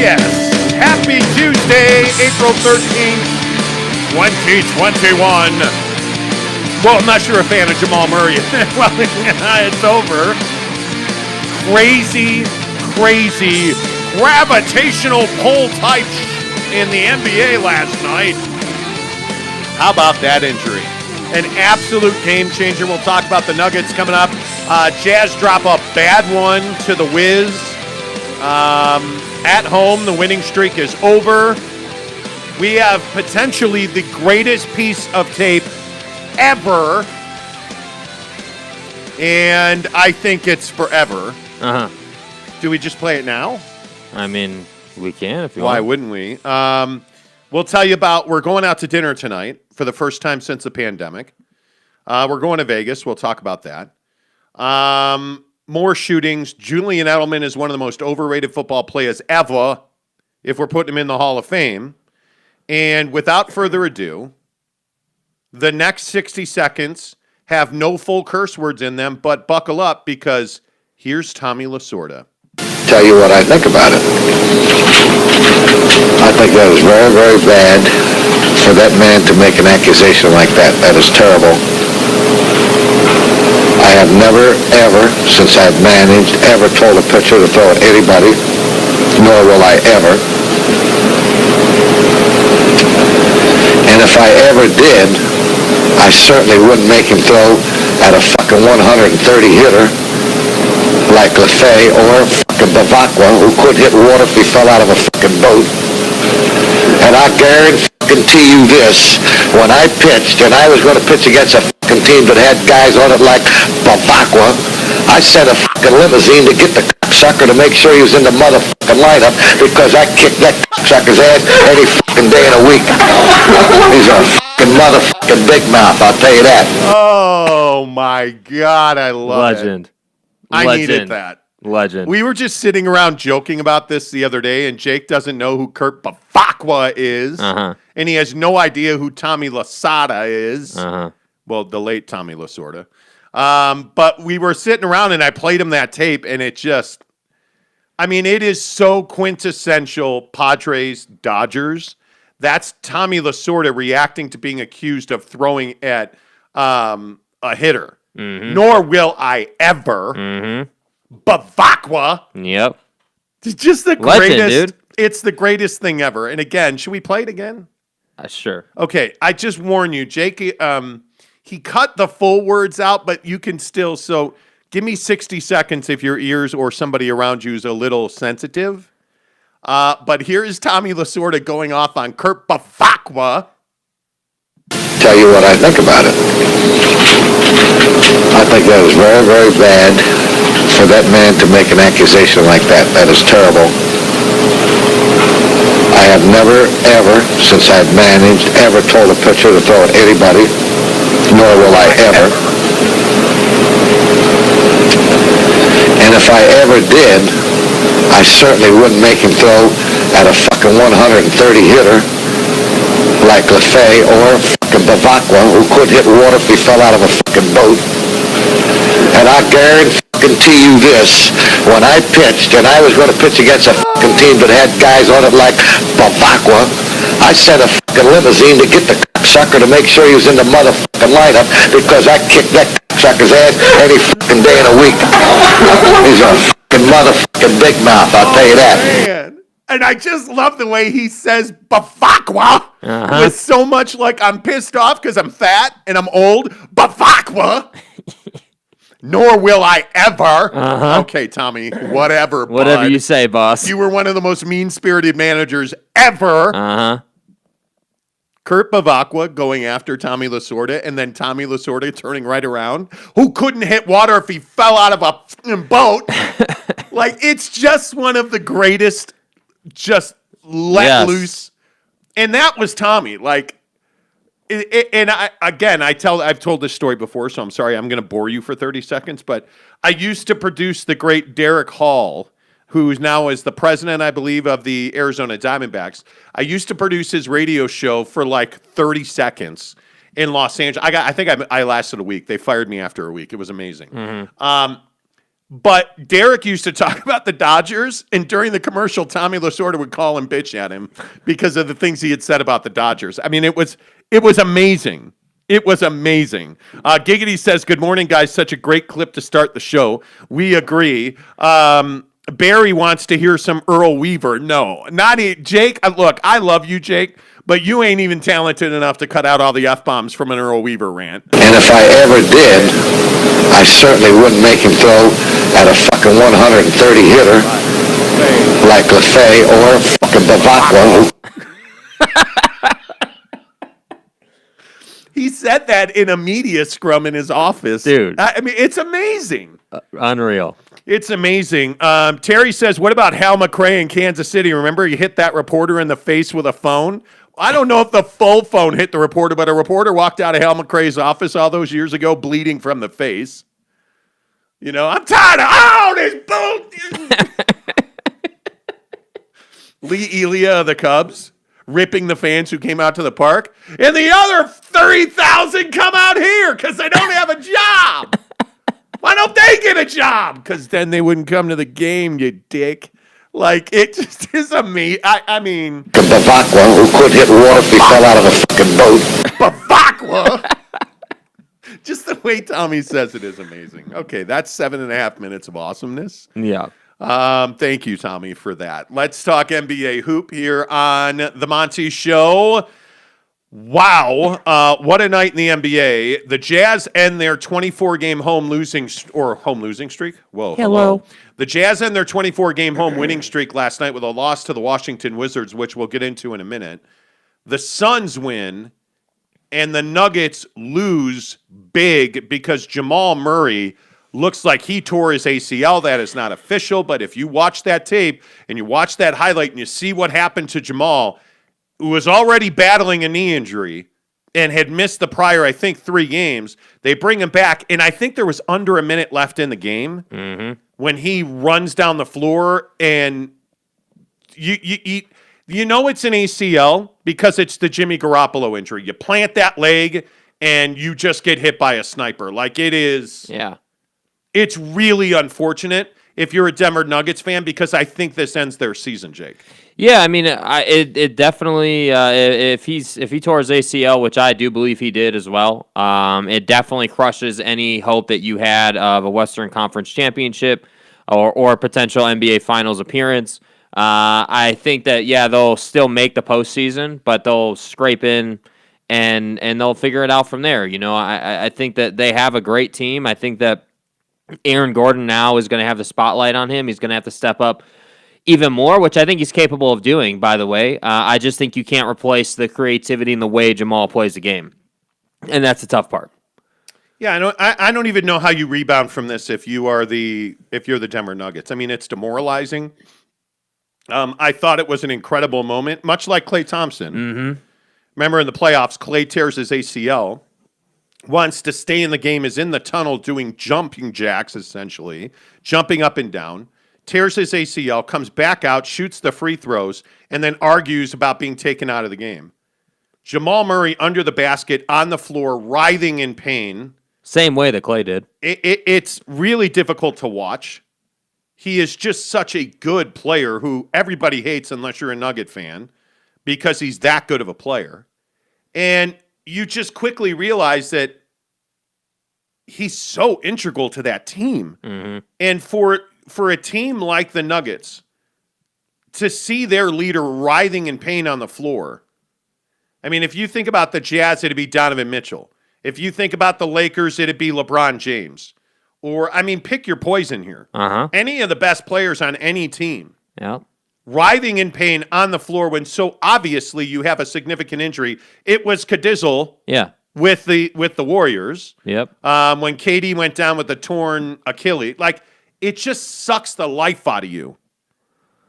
Yes. Happy Tuesday, April 13th, 2021. Well, unless you're a fan of Jamal Murray. Well, it's over. Crazy gravitational pull type in the NBA last night. How about that injury? An absolute game changer. We'll talk about the Nuggets coming up. Jazz drop a bad one to the Wiz. At home, the winning streak is over. We have potentially the greatest piece of tape ever. And I think it's forever. Uh-huh. Do we just play it now? I mean, we can if you want. Why wouldn't we? We'll tell you about, we're going out to dinner tonight for the first time since the pandemic. We're going to Vegas. We'll talk about that. More shootings. Julian Edelman is one of the most overrated football players ever, if we're putting him in the Hall of Fame. And without further ado, the next 60 seconds have no full curse words in them, but buckle up because here's Tommy Lasorda. Tell you what I think about it. I think that was very, very bad for that man to make an accusation like that. That is terrible. I have never, ever, since I've managed, ever told a pitcher to throw at anybody, nor will I ever. And if I ever did, I certainly wouldn't make him throw at a fucking 130 hitter like LaFay or fucking Bavacqua, who could hit water if he fell out of a fucking boat. And I guarantee you this, when I pitched, and I was going to pitch against a fucking team that had guys on it like Bavacqua, I sent a fucking limousine to get the cocksucker to make sure he was in the motherfucking lineup because I kicked that cocksucker's ass any fucking day in a week. He's a fucking motherfucking big mouth, I'll tell you that. Oh my God, I love it. I needed that. Legend. We were just sitting around joking about this the other day, and Jake doesn't know who Kurt Bavacqua is, and he has no idea who Tommy Lasorda is. Well, the late Tommy Lasorda. But we were sitting around, and I played him that tape, and it just, I mean, it is so quintessential Padres, Dodgers. That's Tommy Lasorda reacting to being accused of throwing at a hitter. Nor will I ever. Bavacqua. Yep. It's just the Legend, greatest. dude. It's the greatest thing ever. And again, should we play it again? Sure. Okay. I just warn you, Jake. He cut the full words out, but you can still. So give me 60 seconds if your ears or somebody around you is a little sensitive. But here is Tommy Lasorda going off on Kurt Bavacqua. Tell you what I think about it. I think that was very, very bad for that man to make an accusation like that. That is terrible. I have never, ever, since I've managed, ever told a pitcher to throw at anybody, nor will I ever. And if I ever did, I certainly wouldn't make him throw at a fucking 130 hitter like LaFay or fucking Bavacqua, who could hit water if he fell out of a fucking boat. And I guarantee you this, when I pitched, and I was going to pitch against a fucking team that had guys on it like Bavacqua, I sent a fucking limousine to get the cocksucker to make sure he was in the motherfucking lineup because I kicked that cocksucker's ass any fucking day in a week. He's a fucking motherfucking big mouth, I'll tell you that. Man. And I just love the way he says Bavacqua with so much like I'm pissed off because I'm fat and I'm old. Bavacqua. Nor will I ever. Okay, Tommy, whatever. Whatever bud. you say, boss. You were one of the most mean-spirited managers ever. Kurt Bavacqua going after Tommy Lasorda, and then Tommy Lasorda turning right around, who couldn't hit water if he fell out of a f***ing boat. Like, it's just one of the greatest, just let loose. And that was Tommy. Like, I've told this story before, so I'm sorry, I'm going to bore you for 30 seconds, but I used to produce the great Derek Hall, who now is the president, I believe, of the Arizona Diamondbacks. I used to produce his radio show for like 30 seconds in Los Angeles. I think I lasted a week. They fired me after a week. It was amazing. But Derek used to talk about the Dodgers, and during the commercial, Tommy Lasorda would call and bitch at him because of the things he had said about the Dodgers. I mean, it was amazing. It was amazing. Giggity says, "Good morning, guys. Such a great clip to start the show." We agree. Barry wants to hear some Earl Weaver. No, Jake. Look, I love you, Jake, but you ain't even talented enough to cut out all the F-bombs from an Earl Weaver rant. And if I ever did, I certainly wouldn't make him throw at a fucking 130 hitter like LaFay or fucking Bavacqua. He said that in a media scrum in his office. Dude. I mean, it's amazing. Unreal. It's amazing. Terry says, what about Hal McRae in Kansas City? Remember, he hit that reporter in the face with a phone? I don't know if the full phone hit the reporter, but a reporter walked out of Hal McRae's office all those years ago bleeding from the face. You know, I'm tired of this bullshit. Lee Elia of the Cubs ripping the fans who came out to the park. And the other 30,000 come out here because they don't have a job. Why don't they get a job? Because then they wouldn't come to the game, you dick. Like, it just is amazing. I mean... Bavacqua, who could hit water if he fell out of a fucking boat. Bavacqua! Just the way Tommy says it is amazing. Okay, that's 7.5 minutes of awesomeness. Yeah. Thank you, Tommy, for that. Let's talk NBA hoop here on the Monty Show. Wow, what a night in the NBA. The Jazz end their 24-game home losing streak. Whoa, hello. The Jazz end their 24-game home winning streak last night with a loss to the Washington Wizards, which we'll get into in a minute. The Suns win, and the Nuggets lose big because Jamal Murray looks like he tore his ACL. That is not official, but if you watch that tape and you watch that highlight and you see what happened to Jamal, who was already battling a knee injury and had missed the prior, I think, 3 games, they bring him back, and I think there was under a minute left in the game when he runs down the floor, and you know it's an ACL because it's the Jimmy Garoppolo injury. You plant that leg, and you just get hit by a sniper. Like, it is... Yeah. It's really unfortunate if you're a Denver Nuggets fan because I think this ends their season, Jake. Yeah, I mean, it definitely if he tore his ACL, which I do believe he did as well, it definitely crushes any hope that you had of a Western Conference championship or a potential NBA Finals appearance. I think that they'll still make the postseason, but they'll scrape in and they'll figure it out from there. You know, I think that they have a great team. I think that Aaron Gordon now is going to have the spotlight on him. He's going to have to step up even more, which I think he's capable of doing, by the way. I just think you can't replace the creativity and the way Jamal plays the game. And that's the tough part. Yeah, I don't even know how you rebound from this if you're the Denver Nuggets. I mean, it's demoralizing. I thought it was an incredible moment, much like Klay Thompson. Mm-hmm. Remember in the playoffs, Klay tears his ACL. Wants to stay in the game, is in the tunnel doing jumping jacks, essentially, jumping up and down, tears his ACL, comes back out, shoots the free throws, and then argues about being taken out of the game. Jamal Murray under the basket, on the floor, writhing in pain. Same way that Klay did. It's really difficult to watch. He is just such a good player who everybody hates unless you're a Nugget fan because he's that good of a player. And you just quickly realize that he's so integral to that team. Mm-hmm. And for a team like the Nuggets to see their leader writhing in pain on the floor, I mean, if you think about the Jazz, it'd be Donovan Mitchell. If you think about the Lakers, it'd be LeBron James. Or, I mean, pick your poison here. Uh-huh. Any of the best players on any team. Yeah. Writhing in pain on the floor when so obviously you have a significant injury. It was Cadizzle with the Warriors. Yep. When KD went down with the torn Achilles. Like, it just sucks the life out of you.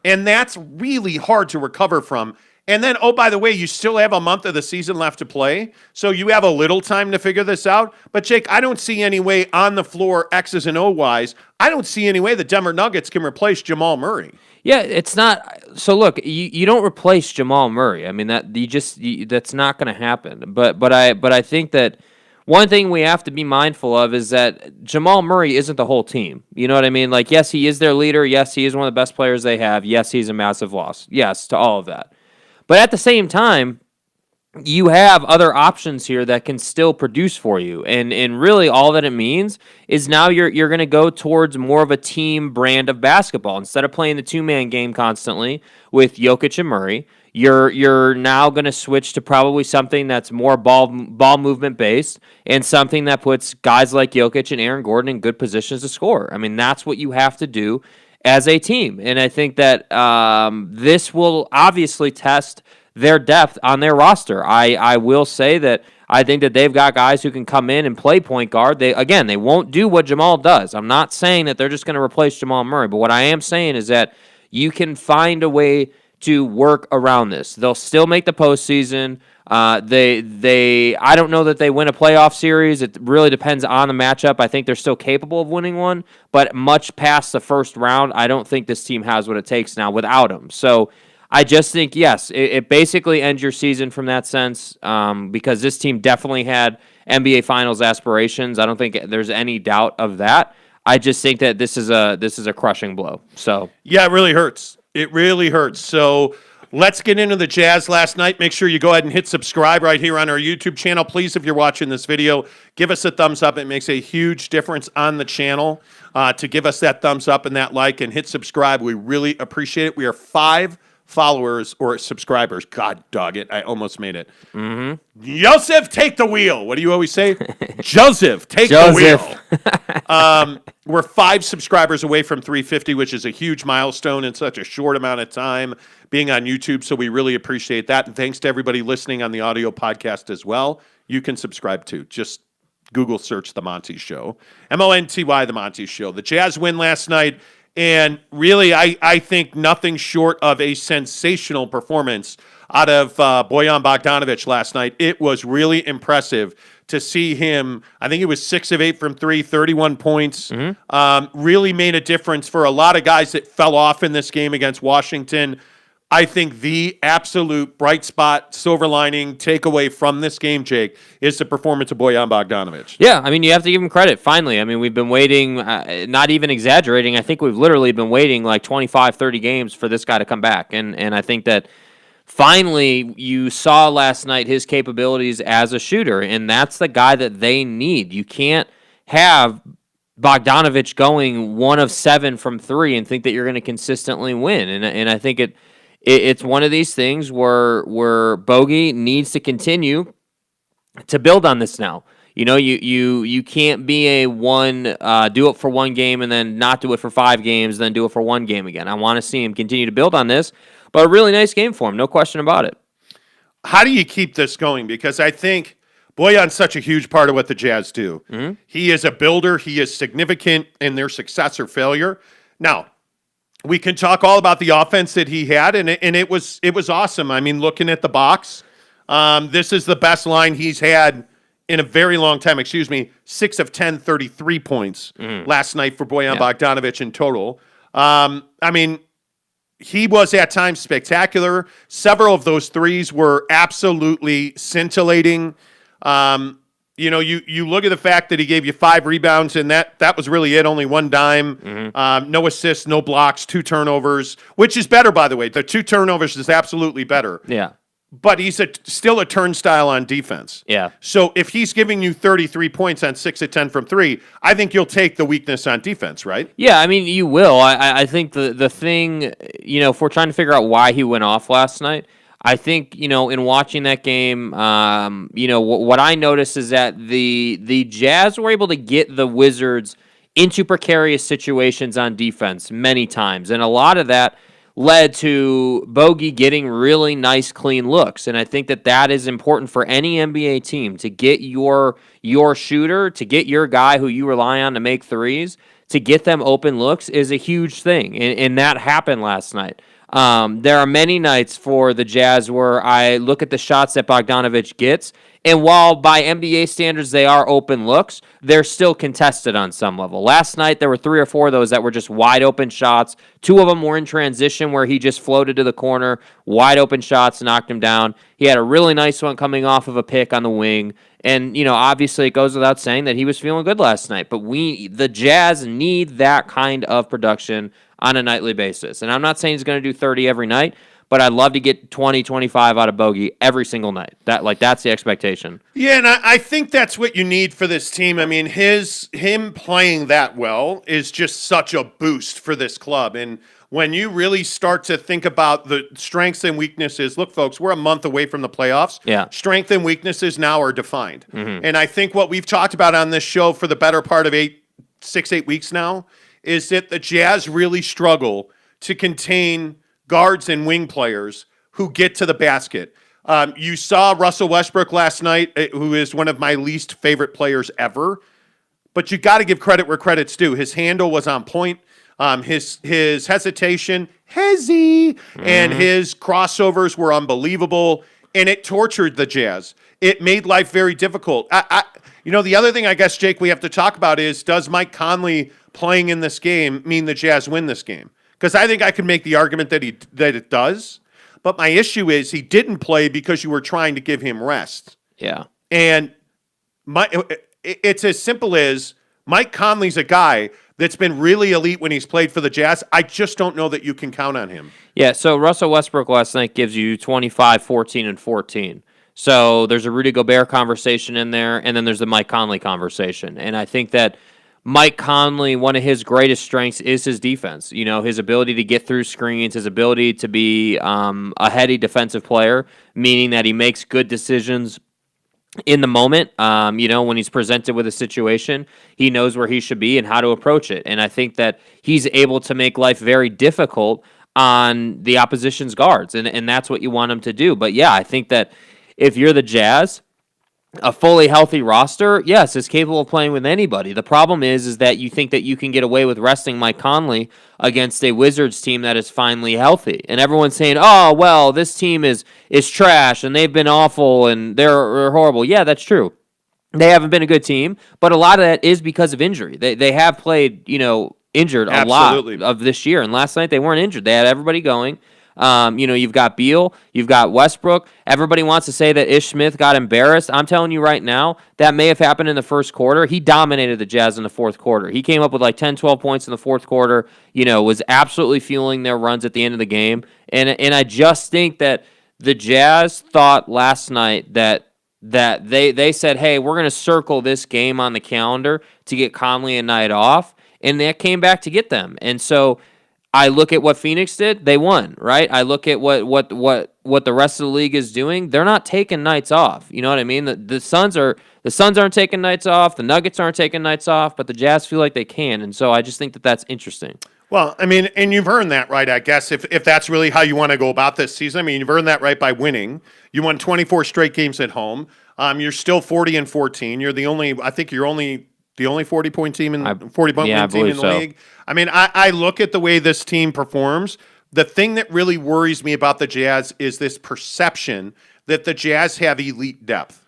And that's really hard to recover from. And then, oh, by the way, you still have a month of the season left to play, so you have a little time to figure this out. But, Jake, I don't see any way on the floor, X's and O-wise, I don't see any way the Denver Nuggets can replace Jamal Murray. Yeah, it's not. So look, you don't replace Jamal Murray. I mean that's not going to happen. But I think that one thing we have to be mindful of is that Jamal Murray isn't the whole team. You know what I mean? Like, yes, he is their leader. Yes, he is one of the best players they have. Yes, he's a massive loss. Yes, to all of that. But at the same time, you have other options here that can still produce for you. And really all that it means is now you're going to go towards more of a team brand of basketball. Instead of playing the two-man game constantly with Jokic and Murray, you're now going to switch to probably something that's more ball movement based and something that puts guys like Jokic and Aaron Gordon in good positions to score. I mean, that's what you have to do as a team. And I think that this will obviously test their depth on their roster. I will say that I think that they've got guys who can come in and play point guard. They won't do what Jamal does. I'm not saying that they're just going to replace Jamal Murray, but what I am saying is that you can find a way to work around this. They'll still make the postseason. I don't know that they win a playoff series. It really depends on the matchup. I think they're still capable of winning one, but much past the first round, I don't think this team has what it takes now without him. So I just think, yes, it basically ends your season from that sense because this team definitely had NBA Finals aspirations. I don't think there's any doubt of that. I just think that this is a crushing blow. So yeah, it really hurts. It really hurts. So let's get into the Jazz last night. Make sure you go ahead and hit subscribe right here on our YouTube channel. Please, if you're watching this video, give us a thumbs up. It makes a huge difference on the channel to give us that thumbs up and that like and hit subscribe. We really appreciate it. We are 5 followers or subscribers. God dog it. I almost made it. Joseph, take the wheel. What do you always say? Joseph, take the wheel. We're 5 subscribers away from 350, which is a huge milestone in such a short amount of time being on YouTube. So we really appreciate that. And thanks to everybody listening on the audio podcast as well. You can subscribe too. Just Google search The Monty Show. Monty, The Monty Show. The Jazz win last night. And really, I think nothing short of a sensational performance out of Bjoan Bogdanovic last night. It was really impressive to see him. I think it was 6 of 8 from 3, 31 points. Really made a difference for a lot of guys that fell off in this game against Washington. I think the absolute bright spot, silver lining, takeaway from this game, Jake, is the performance of Bjoan Bogdanovic. Yeah, I mean, you have to give him credit, finally. I mean, we've been waiting, not even exaggerating, I think we've literally been waiting like 25, 30 games for this guy to come back. And I think that finally you saw last night his capabilities as a shooter, and that's the guy that they need. You can't have Bogdanovic going 1 of 7 from 3 and think that you're going to consistently win. And I think it's one of these things where Bogie needs to continue to build on this now. You know, you can't be a do it for one game and then not do it for 5 games, then do it for 1 game again. I want to see him continue to build on this, but a really nice game for him, no question about it. How do you keep this going? Because I think Bojan's such a huge part of what the Jazz do. He is a builder. He is significant in their success or failure. Now, we can talk all about the offense that he had, and it was awesome. I mean, looking at the box, this is the best line he's had in a very long time. 6 of 10, 33 points last night for Bjoan Bogdanovic in total. I mean, he was at times spectacular. Several of those threes were absolutely scintillating. You know, you look at the fact that he gave you 5 rebounds, and that was really it, only 1 dime. No assists, no blocks, 2 turnovers, which is better, by the way. The 2 turnovers is absolutely better. Yeah. But he's still a turnstile on defense. Yeah. So if he's giving you 33 points on 6 of 10 from 3, I think you'll take the weakness on defense, right? Yeah, I mean, you will. I think the thing, you know, if we're trying to figure out why he went off last night, I think, you know, in watching that game, you know, what I noticed is that the Jazz were able to get the Wizards into precarious situations on defense many times. And a lot of that led to Bogie getting really nice, clean looks. And I think that is important for any NBA team, to get your shooter, to get your guy who you rely on to make threes, to get them open looks is a huge thing. And that happened last night. There are many nights for the Jazz where I look at the shots that Bogdanovic gets, and while by NBA standards they are open looks, they're still contested on some level. Last night there were 3 or 4 of those that were just wide open shots. 2 of them were in transition where he just floated to the corner, wide open shots, knocked him down. He had a really nice one coming off of a pick on the wing. And, obviously it goes without saying that he was feeling good last night. But the Jazz need that kind of production on a nightly basis. And I'm not saying he's going to do 30 every night, but I'd love to get 20, 25 out of Bogie every single night. That's the expectation. Yeah, and I think that's what you need for this team. I mean, him playing that well is just such a boost for this club. And when you really start to think about the strengths and weaknesses, look, folks, we're a month away from the playoffs. Yeah. Strength and weaknesses now are defined. Mm-hmm. And I think what we've talked about on this show for the better part of 8 weeks now is that the Jazz really struggle to contain guards and wing players who get to the basket. You saw Russell Westbrook last night, who is one of my least favorite players ever, but you got to give credit where credit's due. His handle was on point. His hesitation, and his crossovers were unbelievable, and it tortured the Jazz. It made life very difficult. The other thing I guess, Jake, we have to talk about is, does Mike Conley playing in this game mean the Jazz win this game? Because I think I can make the argument that it does. But my issue is he didn't play because you were trying to give him rest. Yeah. And it's as simple as Mike Conley's a guy that's been really elite when he's played for the Jazz. I just don't know that you can count on him. Yeah, so Russell Westbrook last night gives you 25, 14, and 14. So there's a Rudy Gobert conversation in there, and then there's the Mike Conley conversation. And I think that Mike Conley, one of his greatest strengths is his defense. His ability to get through screens, his ability to be a heady defensive player, meaning that he makes good decisions in the moment. When he's presented with a situation, he knows where he should be and how to approach it. And I think that he's able to make life very difficult on the opposition's guards, and that's what you want him to do. But yeah, I think that if you're the Jazz, a fully healthy roster, yes, is capable of playing with anybody. The problem is that you think that you can get away with resting Mike Conley against a Wizards team that is finally healthy. And everyone's saying, oh, well, this team is trash, and they've been awful, and they're horrible. Yeah, that's true. They haven't been a good team, but a lot of that is because of injury. They have played, injured a Absolutely. lot of this year, and last night they weren't injured. They had everybody going. You've got Beal, you've got Westbrook. Everybody wants to say that Ish Smith got embarrassed. I'm telling you right now, that may have happened in the first quarter. He dominated the Jazz in the fourth quarter. He came up with like 10, 12 points in the fourth quarter, was absolutely fueling their runs at the end of the game. And I just think that the Jazz thought last night that they said, hey, we're going to circle this game on the calendar to get Conley a night off, and that came back to get them. And so I look at what Phoenix did; they won, right? I look at what the rest of the league is doing; they're not taking nights off. You know what I mean? The Suns aren't taking nights off. The Nuggets aren't taking nights off, but the Jazz feel like they can, and so I just think that that's interesting. Well, I mean, and you've earned that right, I guess, if that's really how you want to go about this season. I mean, you've earned that right by winning. You won 24 straight games at home. You're still 40-14. You're the only 40-point team in 40-point team in the league. I mean, I look at the way this team performs. The thing that really worries me about the Jazz is this perception that the Jazz have elite depth.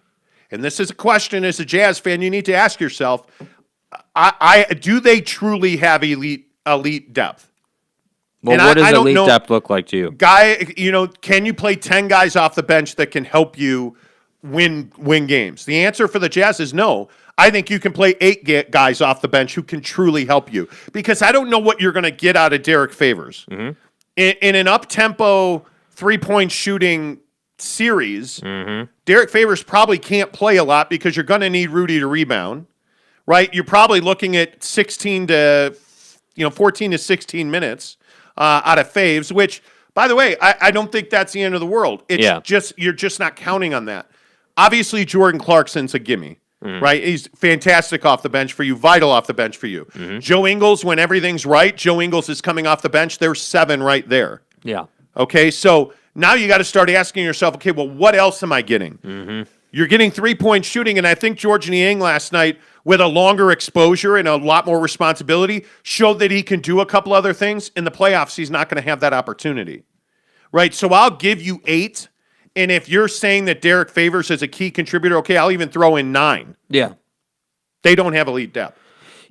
And this is a question as a Jazz fan you need to ask yourself, do they truly have elite depth? Well, what does elite depth look like to you? Can you play 10 guys off the bench that can help you win games? The answer for the Jazz is no. I think you can play 8 guys off the bench who can truly help you, because I don't know what you're going to get out of Derek Favors. Mm-hmm. In an up-tempo 3-point shooting series, Derek Favors probably can't play a lot because you're going to need Rudy to rebound, right? You're probably looking at 14 to 16 minutes out of Faves, which, by the way, I don't think that's the end of the world. You're just not counting on that. Obviously, Jordan Clarkson's a gimme. Right? He's fantastic off the bench for you, vital off the bench for you. Joe Ingles, when everything's right, Joe Ingles is coming off the bench. There's 7 right there. Yeah. Okay, so now you got to start asking yourself, okay, well, what else am I getting? You're getting 3-point shooting, and I think George Niang last night, with a longer exposure and a lot more responsibility, showed that he can do a couple other things. In the playoffs, he's not going to have that opportunity. right? So I'll give you 8. And if you're saying that Derek Favors is a key contributor, okay, I'll even throw in 9. Yeah. They don't have elite depth.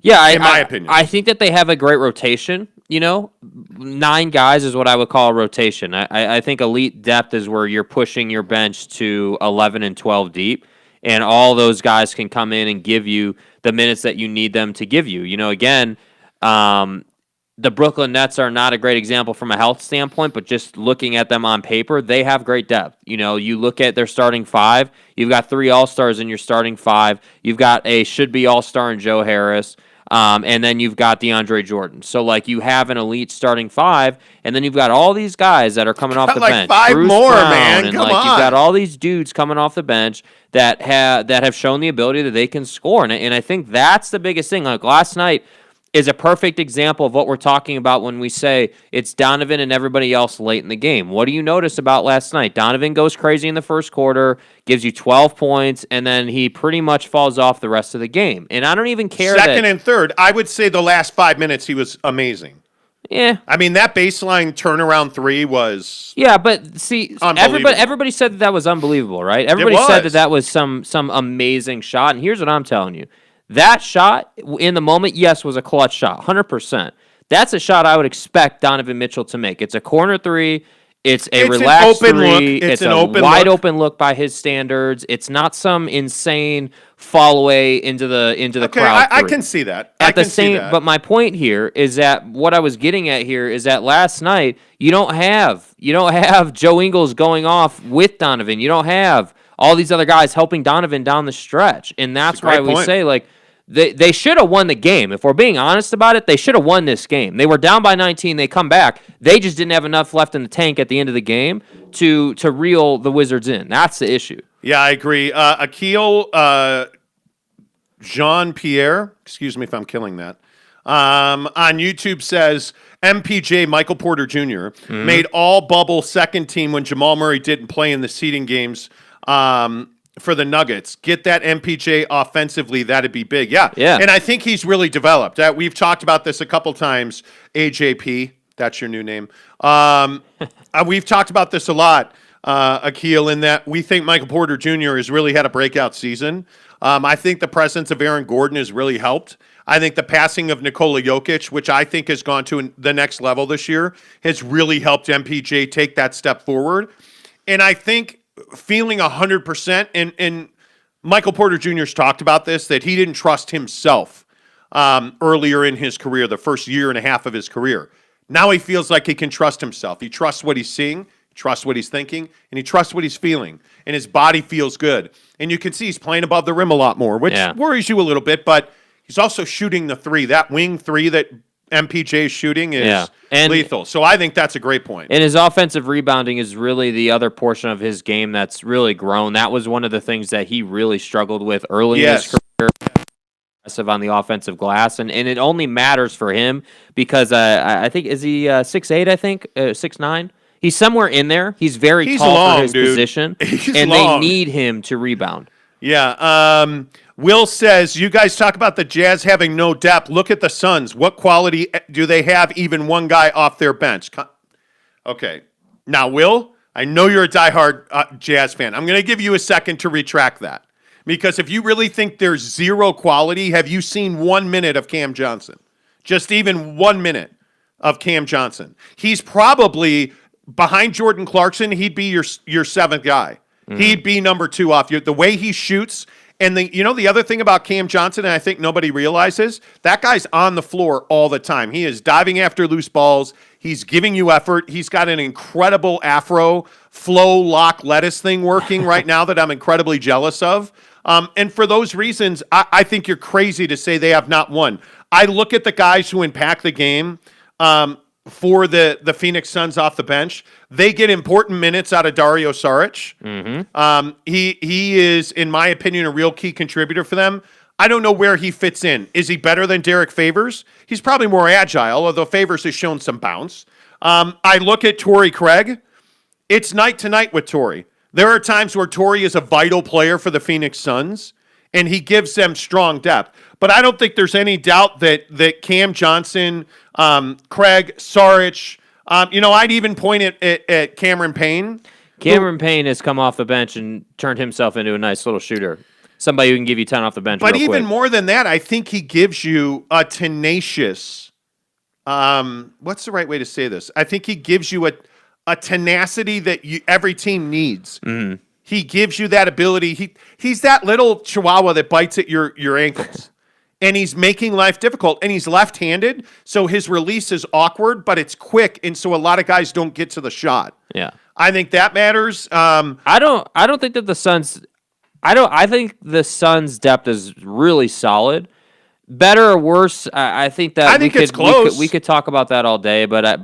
Yeah, in my opinion. I think that they have a great rotation. 9 guys is what I would call a rotation. I think elite depth is where you're pushing your bench to 11 and 12 deep, and all those guys can come in and give you the minutes that you need them to give you. Again, the Brooklyn Nets are not a great example from a health standpoint, but just looking at them on paper, they have great depth. You look at their starting 5, you've got 3 All-Stars in your starting 5, you've got a should-be All-Star in Joe Harris, and then you've got DeAndre Jordan. So, you have an elite starting 5, and then you've got all these guys that are coming off the bench. 5 Bruce more, Brown, man. and Come you've on. got all these dudes coming off the bench that have shown the ability that they can score. And I think that's the biggest thing. Last night is a perfect example of what we're talking about when we say it's Donovan and everybody else late in the game. What do you notice about last night? Donovan goes crazy in the first quarter, gives you 12 points, and then he pretty much falls off the rest of the game. And I don't even care Second and third, I would say the last 5 minutes he was amazing. Yeah. I mean, that baseline turnaround 3 was... Yeah, but see, everybody said that was unbelievable, right? Everybody said that was some amazing shot, and here's what I'm telling you. That shot in the moment, yes, was a clutch shot, 100%. That's a shot I would expect Donovan Mitchell to make. It's a corner 3. It's a relaxed open 3. Look. It's a wide open look by his standards. It's not some insane fall away into the crowd. I can see that. But my point here is that what I was getting at here is that last night you don't have Joe Ingles going off with Donovan. You don't have all these other guys helping Donovan down the stretch, and that's why we say they should have won the game. If we're being honest about it, they should have won this game. They were down by 19. They come back. They just didn't have enough left in the tank at the end of the game to reel the Wizards in. That's the issue. Yeah, I agree. Akil Jean-Pierre, excuse me if I'm killing that, on YouTube says MPJ, Michael Porter Jr., made all bubble second team when Jamal Murray didn't play in the seeding games for the Nuggets. Get that MPJ offensively, that'd be big. Yeah. And I think he's really developed. We've talked about this a couple times. AJP, that's your new name. We've talked about this a lot, Akil, in that we think Michael Porter Jr. has really had a breakout season. I think the presence of Aaron Gordon has really helped. I think the passing of Nikola Jokic, which I think has gone to the next level this year, has really helped MPJ take that step forward. And I think feeling 100%, and Michael Porter Jr.'s talked about this, that he didn't trust himself earlier in his career, the first year and a half of his career. Now he feels like he can trust himself. He trusts what he's seeing, trusts what he's thinking, and he trusts what he's feeling. And his body feels good. And you can see he's playing above the rim a lot more, which worries you a little bit, but he's also shooting the 3. That wing 3 that MPJ is shooting is lethal. So I think that's a great point. And his offensive rebounding is really the other portion of his game that's really grown. That was one of the things that he really struggled with early in his career. Aggressive on the offensive glass, and it only matters for him because I think, is he 6'8", I think, 6'9"? He's somewhere in there. He's very tall long, for his position, and long. they need him to rebound. Yeah. Will says, you guys talk about the Jazz having no depth. Look at the Suns. What quality do they have even one guy off their bench? Okay. Now, Will, I know you're a diehard Jazz fan. I'm going to give you a second to retract that. Because if you really think there's zero quality, have you seen 1 minute of Cam Johnson? Just even 1 minute of Cam Johnson. He's probably, behind Jordan Clarkson, he'd be your seventh guy. He'd be number 2 off you. The way he shoots, and the other thing about Cam Johnson, and I think nobody realizes, that guy's on the floor all the time. He is diving after loose balls. He's giving you effort. He's got an incredible afro, flow, lock, lettuce thing working right now that I'm incredibly jealous of. And for those reasons, I think you're crazy to say they have not won. I look at the guys who impact the game for the Phoenix Suns off the bench. They get important minutes out of Dario Saric. He is, in my opinion, a real key contributor for them. I don't know where he fits in. Is he better than Derek Favors? He's probably more agile, although Favors has shown some bounce. I look at Torrey Craig. It's night to night with Torrey. There are times where Torrey is a vital player for the Phoenix Suns, and he gives them strong depth. But I don't think there's any doubt that Cam Johnson, Craig, Saric, I'd even point at Cameron Payne. Cameron Payne has come off the bench and turned himself into a nice little shooter. Somebody who can give you 10 off the bench. But real even quick. more than that, I think he gives you a tenacious. What's the right way to say this? I think he gives you a tenacity that every team needs. Mm-hmm. He gives you that ability. He's that little chihuahua that bites at your ankles. And he's making life difficult. And he's left-handed, so his release is awkward, but it's quick, and so a lot of guys don't get to the shot. Yeah. I think that matters. I don't think that the Suns I think the Suns' depth is really solid. Better or worse, I think that it's close. We could talk about that all day, but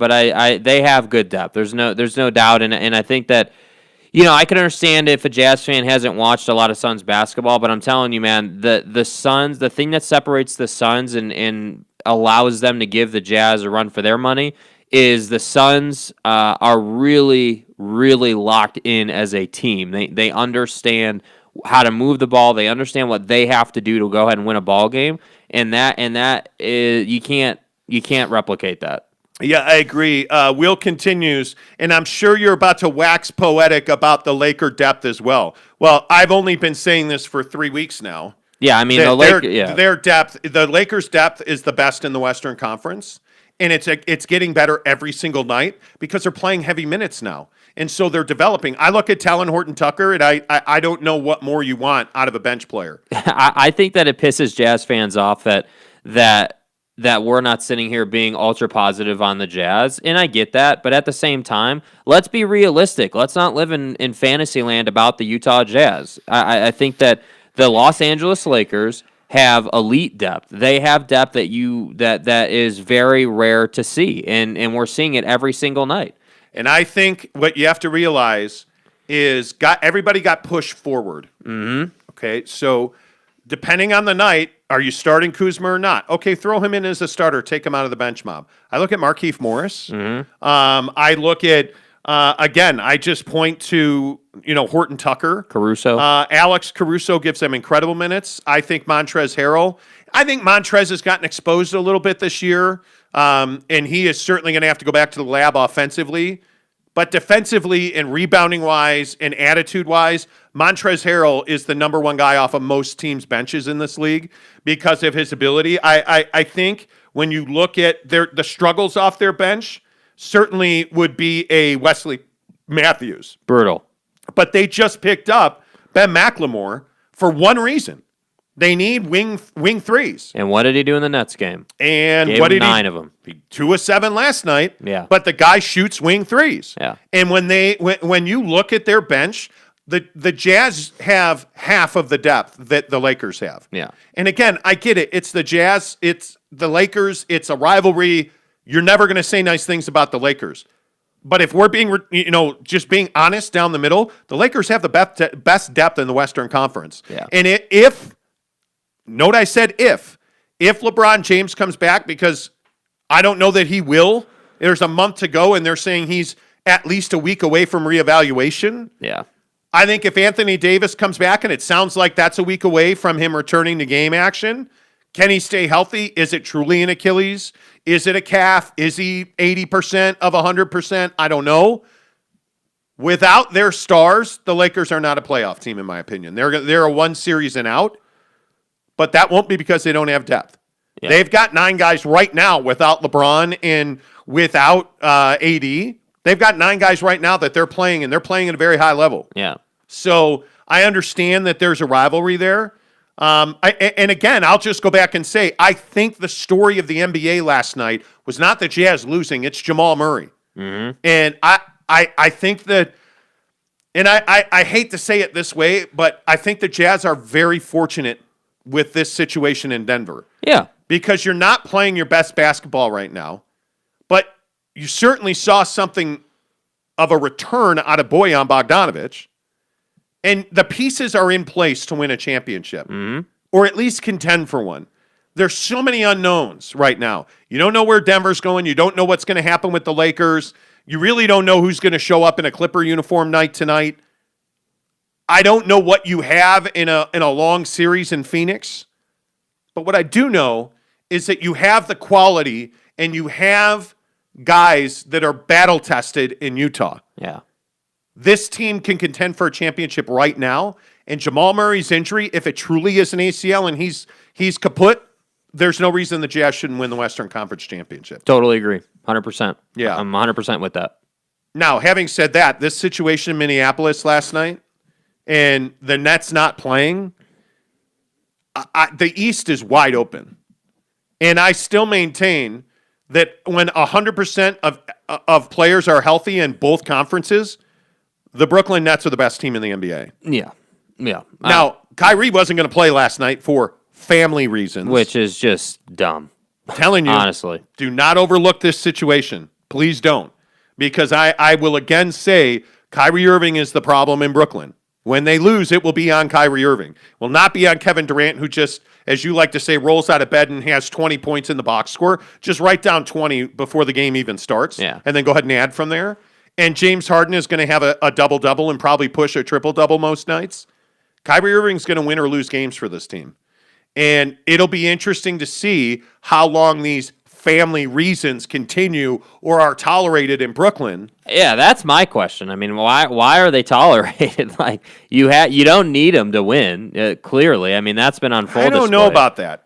they have good depth. There's no doubt, and I think that I can understand if a Jazz fan hasn't watched a lot of Suns basketball, but I'm telling you, man, the Suns, the thing that separates the Suns and allows them to give the Jazz a run for their money is the Suns are really, really locked in as a team. They understand how to move the ball. They understand what they have to do to go ahead and win a ball game, and that is you can't replicate that. Yeah, I agree. Will continues, and I'm sure you're about to wax poetic about the Laker depth as well. Well, I've only been saying this for 3 weeks now. Yeah, I mean, their depth, the Lakers' depth is the best in the Western Conference, and it's getting better every single night because they're playing heavy minutes now, and so they're developing. I look at Talon Horton-Tucker, and I don't know what more you want out of a bench player. I think that it pisses Jazz fans off that we're not sitting here being ultra positive on the Jazz, and I get that, but at the same time, let's be realistic. Let's not live in fantasy land about the Utah Jazz. I think that the Los Angeles Lakers have elite depth. They have depth that is very rare to see, and we're seeing it every single night. And I think what you have to realize is everybody got pushed forward. Mm-hmm. Okay, so depending on the night, are you starting Kuzma or not? Okay, throw him in as a starter. Take him out of the bench mob. I look at Markieff Morris. Mm-hmm. I look at, again, I just point to, Horton-Tucker. Caruso. Alex Caruso gives them incredible minutes. I think Montrezl Harrell. I think Montrez has gotten exposed a little bit this year, and he is certainly going to have to go back to the lab offensively. But defensively and rebounding-wise and attitude-wise, Montrezl Harrell is the number one guy off of most teams' benches in this league because of his ability. I think when you look at the struggles off their bench, certainly would be a Wesley Matthews. Brutal. But they just picked up Ben McLemore for one reason. They need wing threes. And what did he do in the Nets game? And Gave what did 9 of them? 2 of 7 last night. Yeah. But the guy shoots wing threes. Yeah. And when you look at their bench, the Jazz have half of the depth that the Lakers have. Yeah. And again, I get it. It's the Jazz. It's the Lakers. It's a rivalry. You're never going to say nice things about the Lakers. But if we're being, just being honest down the middle, the Lakers have the best depth in the Western Conference. Yeah. And note I said if LeBron James comes back, because I don't know that he will. There's a month to go, and they're saying he's at least a week away from reevaluation. Yeah. I think if Anthony Davis comes back, and it sounds like that's a week away from him returning to game action, can he stay healthy? Is it truly an Achilles? Is it a calf? Is he 80% of 100%? I don't know. Without their stars, the Lakers are not a playoff team, in my opinion. They're a one series and out, but that won't be because they don't have depth. Yeah. They've got 9 guys right now without LeBron and without AD. They've got 9 guys right now that they're playing, and they're playing at a very high level. Yeah. So I understand that there's a rivalry there. And again, I'll just go back and say, I think the story of the NBA last night was not the Jazz losing, it's Jamal Murray. Mm-hmm. And I think that, and I hate to say it this way, but I think the Jazz are very fortunate with this situation in Denver. Yeah. Because you're not playing your best basketball right now, but you certainly saw something of a return out of Bjoan Bogdanovic. And the pieces are in place to win a championship, or at least contend for one. There's so many unknowns right now. You don't know where Denver's going. You don't know what's going to happen with the Lakers. You really don't know who's going to show up in a Clipper uniform night tonight. I don't know what you have in a long series in Phoenix. But what I do know is that you have the quality and you have guys that are battle tested in Utah. Yeah. This team can contend for a championship right now. And Jamal Murray's injury, if it truly is an ACL and he's kaput, there's no reason the Jazz shouldn't win the Western Conference Championship. Totally agree. 100%. Yeah. I'm 100% with that. Now, having said that, this situation in Minneapolis last night and the Nets not playing, the East is wide open. And I still maintain that when 100% of players are healthy in both conferences, the Brooklyn Nets are the best team in the NBA. Yeah. Yeah. Now, Kyrie wasn't going to play last night for family reasons. Which is just dumb. I'm telling you, honestly. Do not overlook this situation. Please don't. Because I will again say Kyrie Irving is the problem in Brooklyn. When they lose, it will be on Kyrie Irving. It will not be on Kevin Durant, who just, as you like to say, rolls out of bed and has 20 points in the box score. Just write down 20 before the game even starts. Yeah. And then go ahead and add from there. And James Harden is going to have a double-double and probably push a triple-double most nights. Kyrie Irving's going to win or lose games for this team. And it'll be interesting to see how long these family reasons continue or are tolerated in Brooklyn. Yeah, that's my question. I mean, why are they tolerated? Like you don't need them to win. Clearly, I mean that's been on full display. I don't know about that.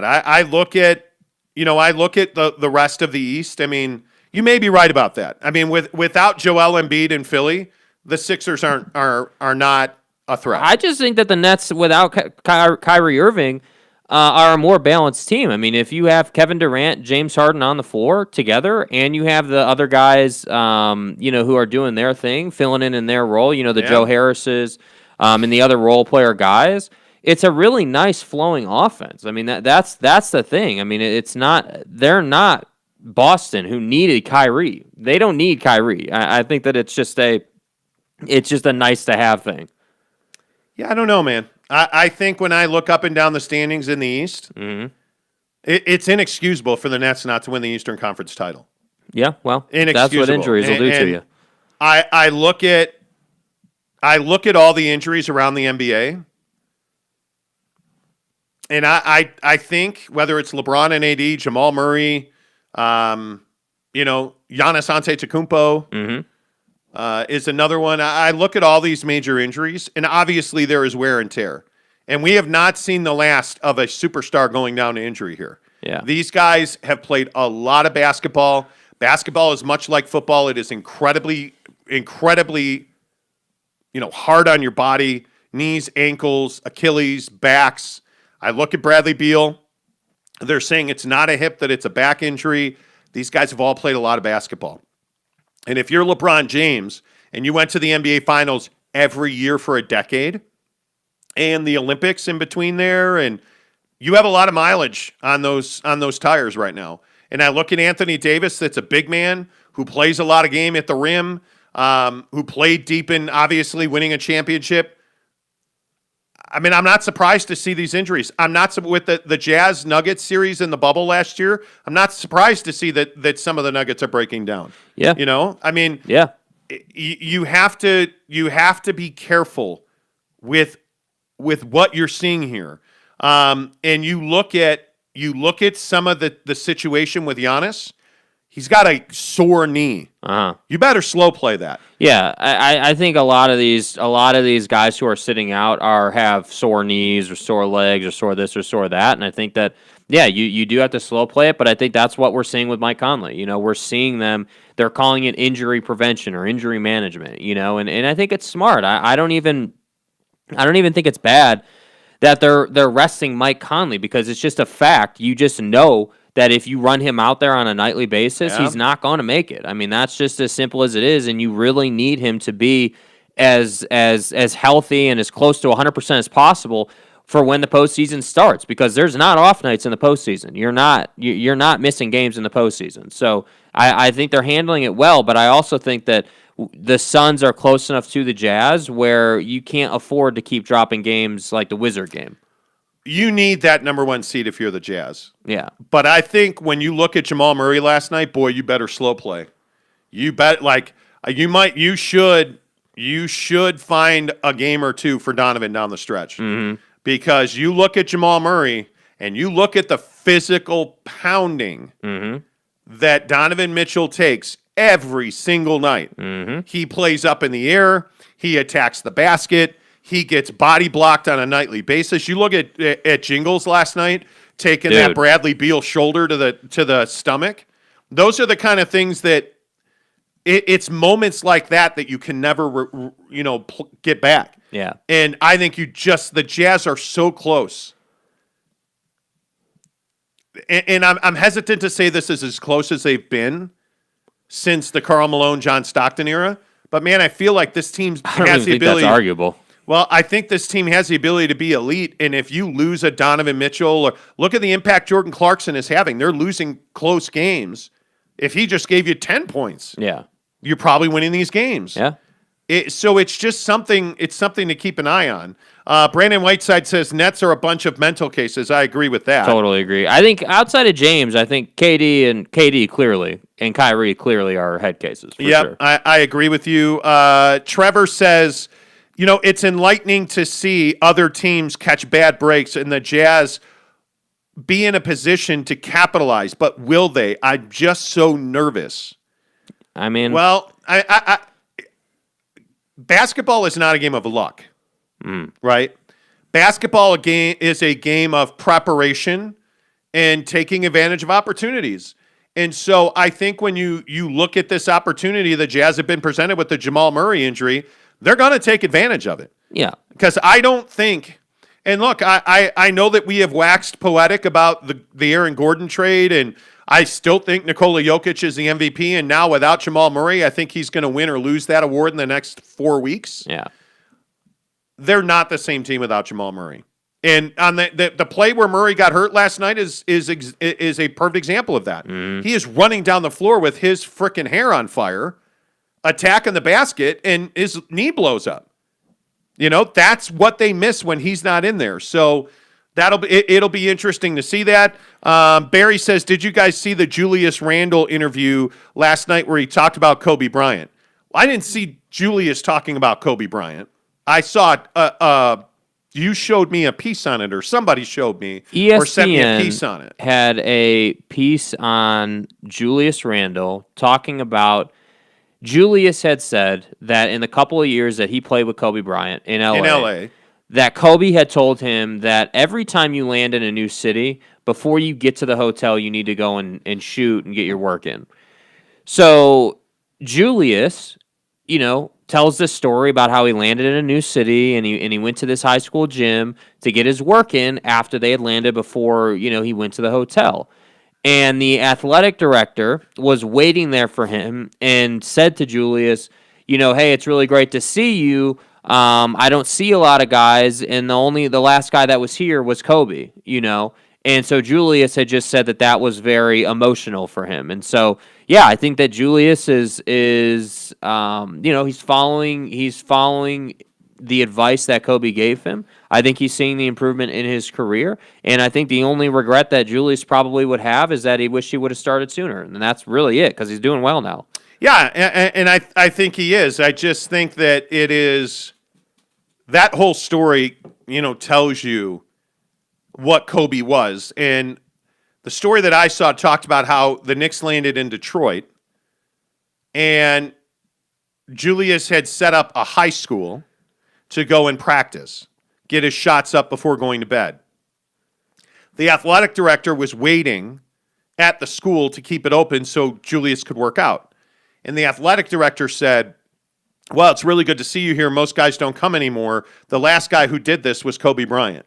I look at the rest of the East. I mean, you may be right about that. I mean, without Joel Embiid in Philly, the Sixers are not a threat. I just think that the Nets without Kyrie Irving are a more balanced team. I mean, if you have Kevin Durant, James Harden on the floor together, and you have the other guys, who are doing their thing, filling in their role, the Joe Harrises, and the other role player guys, it's a really nice flowing offense. I mean, that's the thing. I mean, they're not Boston who needed Kyrie. They don't need Kyrie. I think that it's just a nice to have thing. Yeah, I don't know, man. I think when I look up and down the standings in the East, it's inexcusable for the Nets not to win the Eastern Conference title. Yeah, well, that's what injuries will do to you. I look at all the injuries around the NBA, and I think whether it's LeBron and AD, Jamal Murray, Giannis Antetokounmpo, is another one. I look at all these major injuries, and obviously there is wear and tear. And we have not seen the last of a superstar going down to injury here. Yeah. These guys have played a lot of basketball. Basketball is much like football. It is incredibly, incredibly, hard on your body, knees, ankles, Achilles, backs. I look at Bradley Beal. They're saying it's not a hip, that it's a back injury. These guys have all played a lot of basketball. And if you're LeBron James and you went to the NBA Finals every year for a decade and the Olympics in between there, and you have a lot of mileage on those tires right now. And I look at Anthony Davis, that's a big man who plays a lot of game at the rim, who played deep in, obviously, winning a championship. I mean, I'm not surprised to see these injuries. I'm not with the Jazz Nuggets series in the bubble last year. I'm not surprised to see that some of the Nuggets are breaking down. Yeah, I mean, yeah, you have to be careful with what you're seeing here. And you look at some of the situation with Giannis. He's got a sore knee. You better slow play that. Yeah, I think a lot of these guys who are sitting out have sore knees or sore legs or sore this or sore that, and I think that you do have to slow play it. But I think that's what we're seeing with Mike Conley. We're seeing them. They're calling it injury prevention or injury management. And I think it's smart. I don't even think it's bad that they're resting Mike Conley, because it's just a fact. You just know that if you run him out there on a nightly basis, he's not going to make it. I mean, that's just as simple as it is, and you really need him to be as healthy and as close to 100% as possible for when the postseason starts, because there's not off nights in the postseason. You're not missing games in the postseason. So I think they're handling it well, but I also think that the Suns are close enough to the Jazz where you can't afford to keep dropping games like the Wizard game. You need that number one seed if you're the Jazz. Yeah. But I think when you look at Jamal Murray last night, boy, you better slow play. You should find a game or two for Donovan down the stretch. Mm-hmm. Because you look at Jamal Murray and you look at the physical pounding that Donovan Mitchell takes every single night. He plays up in the air. He attacks the basket. He gets body blocked on a nightly basis. You look at Jingles last night, taking that Bradley Beal shoulder to the stomach. Those are the kind of things that it's moments like that you can never get back. Yeah. And I think the Jazz are so close. And I'm hesitant to say this is as close as they've been since the Karl Malone, John Stockton era. But, man, I feel like this team has the ability. That's arguable. Well, I think this team has the ability to be elite. And if you lose a Donovan Mitchell, or look at the impact Jordan Clarkson is having. They're losing close games. If he just gave you 10 points, you're probably winning these games. Yeah. So it's just something. It's something to keep an eye on. Brandon Whiteside says Nets are a bunch of mental cases. I agree with that. Totally agree. I think outside of James, I think KD clearly and Kyrie clearly are head cases. Yeah, sure. I agree with you. Trevor says, it's enlightening to see other teams catch bad breaks and the Jazz be in a position to capitalize. But will they? I'm just so nervous. I mean, well, basketball is not a game of luck, right? Basketball is a game of preparation and taking advantage of opportunities. And so I think when you look at this opportunity the Jazz have been presented with the Jamal Murray injury, they're going to take advantage of it. Yeah. Because I don't think – and look, I know that we have waxed poetic about the Aaron Gordon trade, and I still think Nikola Jokic is the MVP, and now without Jamal Murray, I think he's going to win or lose that award in the next 4 weeks. Yeah. They're not the same team without Jamal Murray. And on the play where Murray got hurt last night is a perfect example of that. He is running down the floor with his freaking hair on fire, attacking the basket, and his knee blows up. That's what they miss when he's not in there. So it'll be interesting to see that. Barry says, did you guys see the Julius Randle interview last night where he talked about Kobe Bryant? Well, I didn't see Julius talking about Kobe Bryant. I saw you showed me a piece on it, or somebody showed me, ESPN or sent me a piece on it. Had a piece on Julius Randle talking about Julius had said that in the couple of years that he played with Kobe Bryant in LA, that Kobe had told him that every time you land in a new city, before you get to the hotel, you need to go and shoot and get your work in. So Julius, tells this story about how he landed in a new city and he went to this high school gym to get his work in after they had landed before, he went to the hotel. And the athletic director was waiting there for him and said to Julius, hey, it's really great to see you. I don't see a lot of guys, and the last guy that was here was Kobe, And so Julius had just said that was very emotional for him. And so, yeah, I think that Julius is he's following the advice that Kobe gave him. I think he's seeing the improvement in his career. And I think the only regret that Julius probably would have is that he wished he would have started sooner. And that's really it, because he's doing well now. Yeah, and I think he is. I just think that it is that whole story, tells you what Kobe was. And the story that I saw talked about how the Knicks landed in Detroit, and Julius had set up a high school to go and practice, get his shots up before going to bed. The athletic director was waiting at the school to keep it open so Julius could work out. And the athletic director said, well, it's really good to see you here. Most guys don't come anymore. The last guy who did this was Kobe Bryant.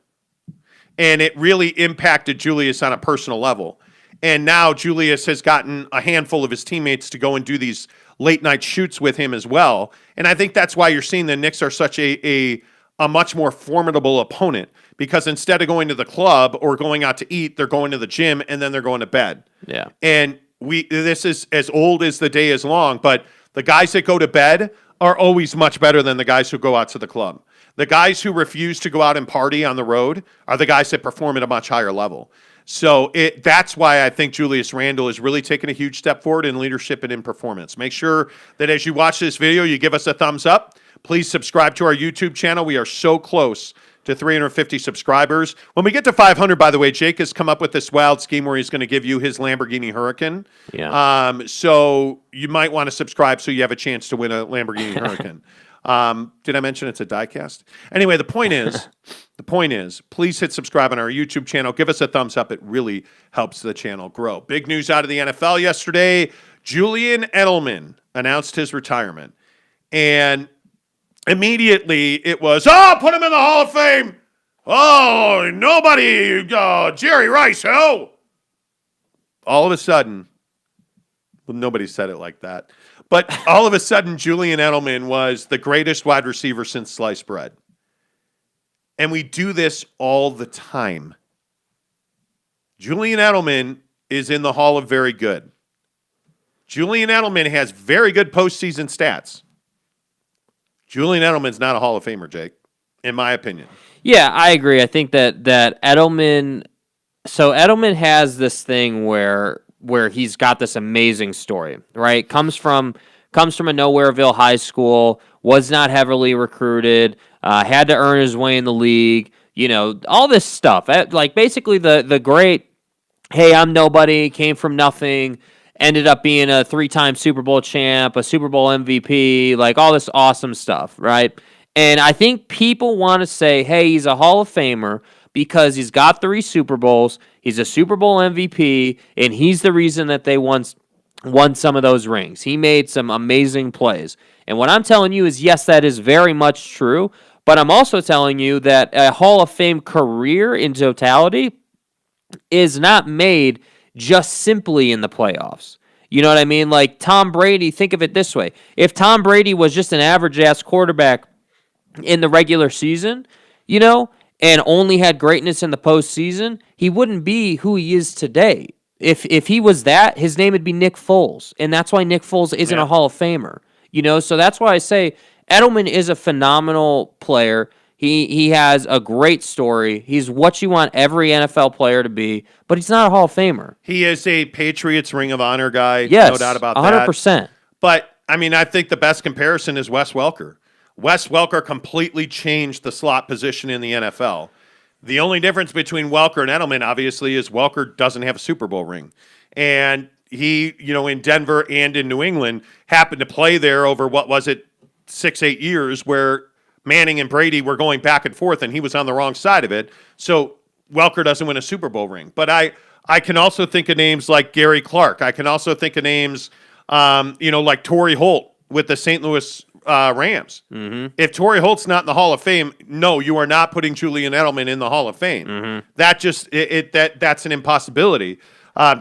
And it really impacted Julius on a personal level. And now Julius has gotten a handful of his teammates to go and do these late-night shoots with him as well. And I think that's why you're seeing the Knicks are such a much more formidable opponent, because instead of going to the club or going out to eat, they're going to the gym and then they're going to bed. Yeah. And this is as old as the day is long, but the guys that go to bed are always much better than the guys who go out to the club. The guys who refuse to go out and party on the road are the guys that perform at a much higher level. So that's why I think Julius Randle is really taking a huge step forward in leadership and in performance. Make sure that as you watch this video, you give us a thumbs up. Please subscribe to our YouTube channel. We are so close to 350 subscribers. When we get to 500, by the way, Jake has come up with this wild scheme where he's going to give you his Lamborghini Huracan. Yeah. So you might want to subscribe so you have a chance to win a Lamborghini Huracan. Did I mention it's a diecast? Anyway, the point is, please hit subscribe on our YouTube channel. Give us a thumbs up. It really helps the channel grow. Big news out of the NFL yesterday. Julian Edelman announced his retirement. And immediately it was, put him in the Hall of Fame. Oh, nobody, Jerry Rice, hell. All of a sudden, well, nobody said it like that. But all of a sudden, Julian Edelman was the greatest wide receiver since sliced bread. And we do this all the time. Julian Edelman is in the Hall of Very Good. Julian Edelman has very good postseason stats. Julian Edelman's not a Hall of Famer, Jake, in my opinion. Yeah, I agree. I think that Edelman. So Edelman has this thing where he's got this amazing story, right? Comes from a Nowhereville high school, was not heavily recruited, had to earn his way in the league. All this stuff. Like basically the great, hey, I'm nobody, came from nothing. Ended up being a 3-time Super Bowl champ, a Super Bowl MVP, like all this awesome stuff, right? And I think people want to say, hey, he's a Hall of Famer because he's got 3 Super Bowls, he's a Super Bowl MVP, and he's the reason that they won some of those rings. He made some amazing plays. And what I'm telling you is, yes, that is very much true, but I'm also telling you that a Hall of Fame career in totality is not made just simply in the playoffs. You know what I mean? Like Tom Brady, think of it this way. If Tom Brady was just an average-ass quarterback in the regular season, and only had greatness in the postseason, he wouldn't be who he is today. If he was that, his name would be Nick Foles, and that's why Nick Foles isn't a Hall of Famer. So that's why I say Edelman is a phenomenal player. He has a great story. He's what you want every NFL player to be, but he's not a Hall of Famer. He is a Patriots Ring of Honor guy, yes, no doubt about 100%. that. 100%. But, I think the best comparison is Wes Welker. Wes Welker completely changed the slot position in the NFL. The only difference between Welker and Edelman, obviously, is Welker doesn't have a Super Bowl ring. And he, in Denver and in New England, happened to play there over, 6-8 years, where Manning and Brady were going back and forth, and he was on the wrong side of it. So Welker doesn't win a Super Bowl ring. But I can also think of names like Gary Clark. I can also think of names, like Torrey Holt with the St. Louis Rams. Mm-hmm. If Torrey Holt's not in the Hall of Fame, no, you are not putting Julian Edelman in the Hall of Fame. Mm-hmm. That just that's an impossibility.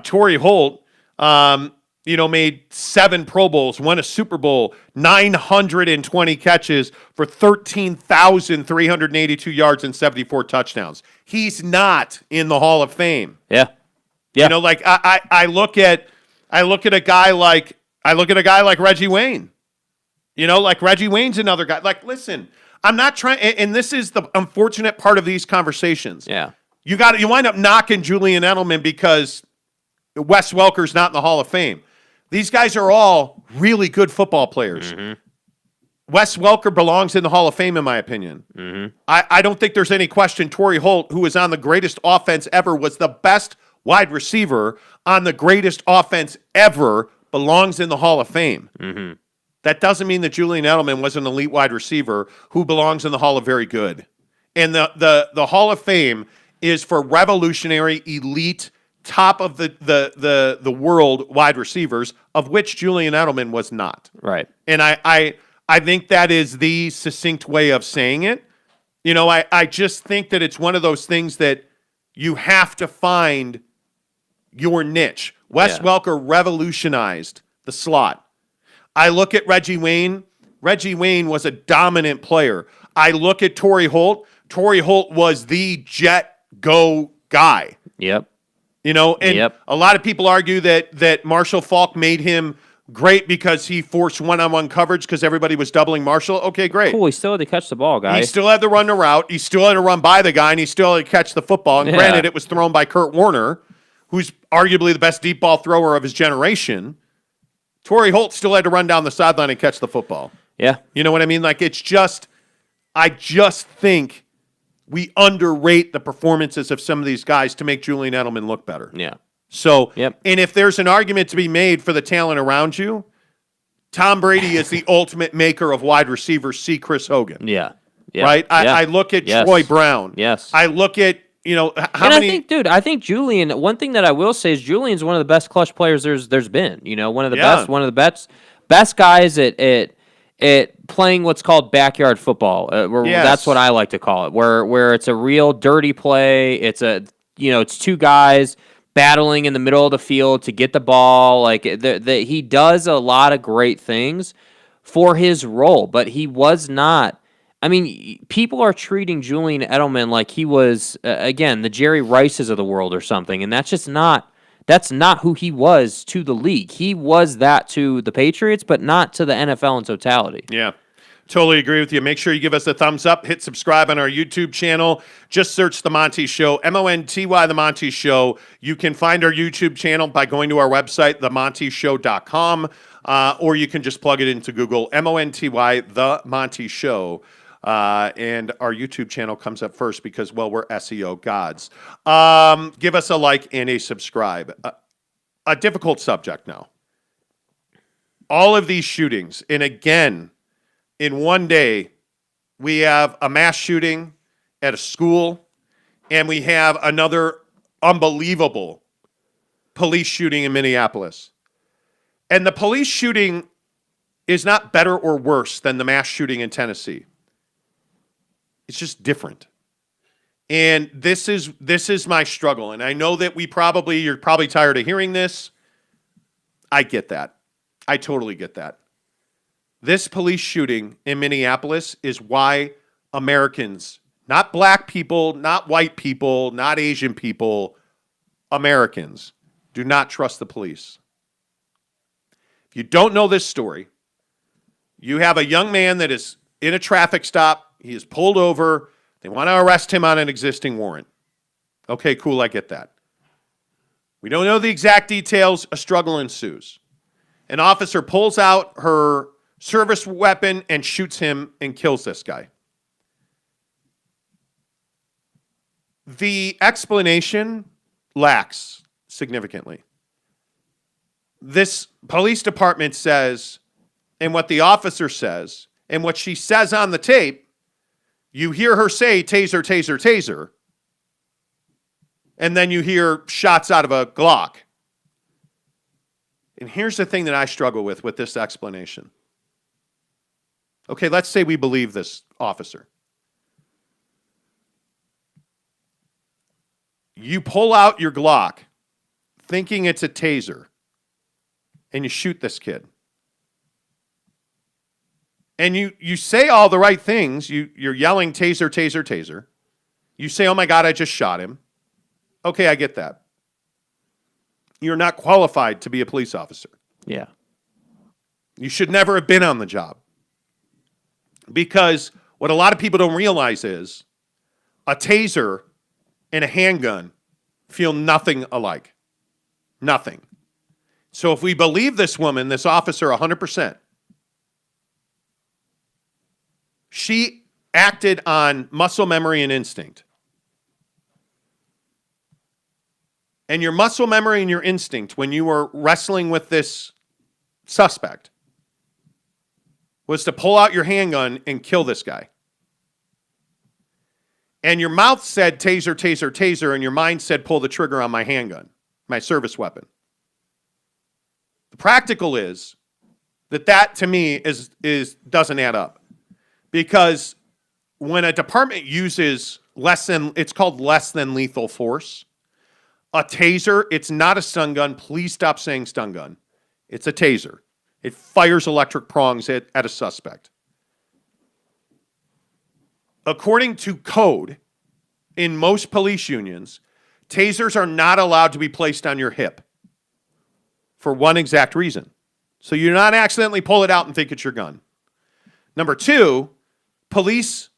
Torrey Holt, made 7 Pro Bowls, won a Super Bowl, 920 catches for 13,382 yards and 74 touchdowns. He's not in the Hall of Fame. Yeah. I look at a guy like Reggie Wayne. Like Reggie Wayne's another guy. Like, listen, I'm not trying, and this is the unfortunate part of these conversations. Yeah. You wind up knocking Julian Edelman because Wes Welker's not in the Hall of Fame. These guys are all really good football players. Mm-hmm. Wes Welker belongs in the Hall of Fame, in my opinion. Mm-hmm. I don't think there's any question Torrey Holt, who was on the greatest offense ever, was the best wide receiver on the greatest offense ever, belongs in the Hall of Fame. Mm-hmm. That doesn't mean that Julian Edelman was an elite wide receiver who belongs in the Hall of Very Good. And the Hall of Fame is for revolutionary, elite, top of the world wide receivers, of which Julian Edelman was not. Right. And I think that is the succinct way of saying it. I just think that it's one of those things that you have to find your niche. Wes Welker revolutionized the slot. I look at Reggie Wayne. Reggie Wayne was a dominant player. I look at Torrey Holt. Torrey Holt was the jet go guy. Yep. A lot of people argue that Marshall Faulk made him great because he forced one-on-one coverage because everybody was doubling Marshall. Okay, great. Cool, he still had to catch the ball, guys. He still had to run the route. He still had to run by the guy, and he still had to catch the football. And granted, it was thrown by Kurt Warner, who's arguably the best deep ball thrower of his generation. Torrey Holt still had to run down the sideline and catch the football. Yeah. You know what I mean? Like, I just think we underrate the performances of some of these guys to make Julian Edelman look better. Yeah. So, Yep. and if there's an argument to be made for the talent around you, Tom Brady is the ultimate maker of wide receivers. See Chris Hogan. Yeah. Yeah. Right? Yeah. I look at Troy Brown. Yes. I look at, how many. I think Julian, one thing that I will say is Julian's one of the best clutch players there's been. One of the best guys at playing what's called backyard football. That's what I like to call it, where it's a real dirty play. It's it's two guys battling in the middle of the field to get the ball. Like he does a lot of great things for his role, but he was not. I mean, people are treating Julian Edelman like he was again the Jerry Rices of the world or something, and that's just not. That's not who he was to the league. He was that to the Patriots, but not to the NFL in totality. Yeah, totally agree with you. Make sure you give us a thumbs up. Hit subscribe on our YouTube channel. Just search The Monty Show, Monty, The Monty Show. You can find our YouTube channel by going to our website, themontyshow.com, or you can just plug it into Google, Monty, The Monty Show. And our YouTube channel comes up first because, well, we're SEO gods. Give us a like and a subscribe. A difficult subject now. All of these shootings, and again, in one day, we have a mass shooting at a school, and we have another unbelievable police shooting in Minneapolis. And the police shooting is not better or worse than the mass shooting in Tennessee. It's just different. And this is my struggle. And I know that you're probably tired of hearing this. I get that. I totally get that. This police shooting in Minneapolis is why Americans, not black people, not white people, not Asian people, Americans do not trust the police. If you don't know this story, you have a young man that is in a traffic stop. He is pulled over. They want to arrest him on an existing warrant. Okay, cool, I get that. We don't know the exact details. A struggle ensues. An officer pulls out her service weapon and shoots him and kills this guy. The explanation lacks significantly. This police department says, and what the officer says, and what she says on the tape, you hear her say, taser, taser, taser. And then you hear shots out of a Glock. And here's the thing that I struggle with this explanation. Okay, let's say we believe this officer. You pull out your Glock thinking it's a taser, and you shoot this kid. And you say all the right things. You're yelling, taser, taser, taser. You say, oh my God, I just shot him. Okay, I get that. You're not qualified to be a police officer. Yeah. You should never have been on the job. Because what a lot of people don't realize is a taser and a handgun feel nothing alike. Nothing. So if we believe this woman, this officer, 100%, she acted on muscle memory and instinct. And your muscle memory and your instinct when you were wrestling with this suspect was to pull out your handgun and kill this guy. And your mouth said taser, taser, taser, and your mind said pull the trigger on my handgun, my service weapon. The practical is that to me is doesn't add up. Because when a department uses it's called less than lethal force. A taser, it's not a stun gun. Please stop saying stun gun. It's a taser. It fires electric prongs at a suspect. According to code, in most police unions, tasers are not allowed to be placed on your hip for one exact reason. So you're not accidentally pull it out and think it's your gun. Number two, police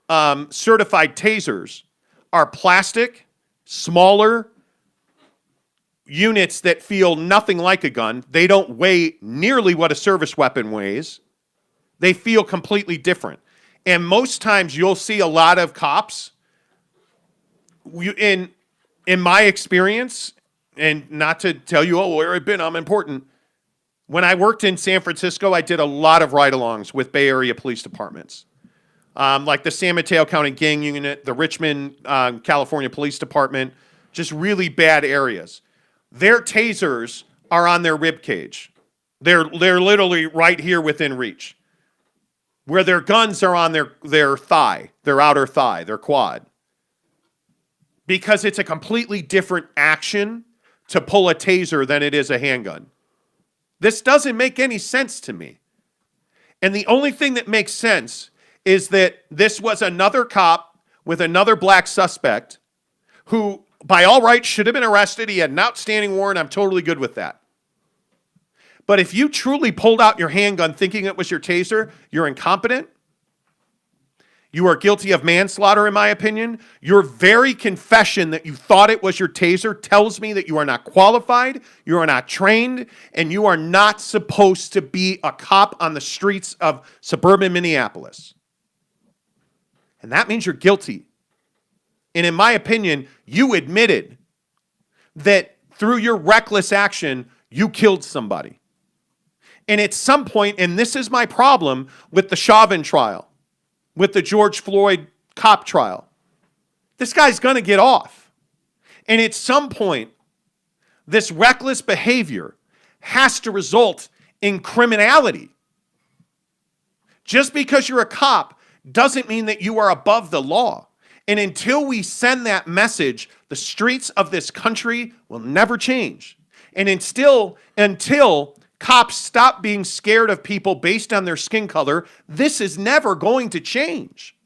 certified tasers are plastic, smaller units that feel nothing like a gun. They don't weigh nearly what a service weapon weighs. They feel completely different. And most times you'll see a lot of cops, in my experience, and not to tell you, oh, where I've been, I'm important. When I worked in San Francisco, I did a lot of ride-alongs with Bay Area police departments. Like the San Mateo County Gang Unit, the Richmond, California Police Department, just really bad areas. Their tasers are on their rib cage. They're literally right here within reach. Where their guns are on their thigh, their outer thigh, their quad. Because it's a completely different action to pull a taser than it is a handgun. This doesn't make any sense to me. And the only thing that makes sense is that this was another cop with another black suspect who, by all rights, should have been arrested. He had an outstanding warrant. I'm totally good with that. But if you truly pulled out your handgun thinking it was your taser, you're incompetent. You are guilty of manslaughter, in my opinion. Your very confession that you thought it was your taser tells me that you are not qualified, you are not trained, and you are not supposed to be a cop on the streets of suburban Minneapolis. And that means you're guilty. And in my opinion, you admitted that through your reckless action, you killed somebody. And at some point, and this is my problem with the Chauvin trial, with the George Floyd cop trial, this guy's going to get off. And at some point, this reckless behavior has to result in criminality. Just because you're a cop doesn't mean that you are above the law. And until we send that message, the streets of this country will never change. And until cops stop being scared of people based on their skin color, this is never going to change.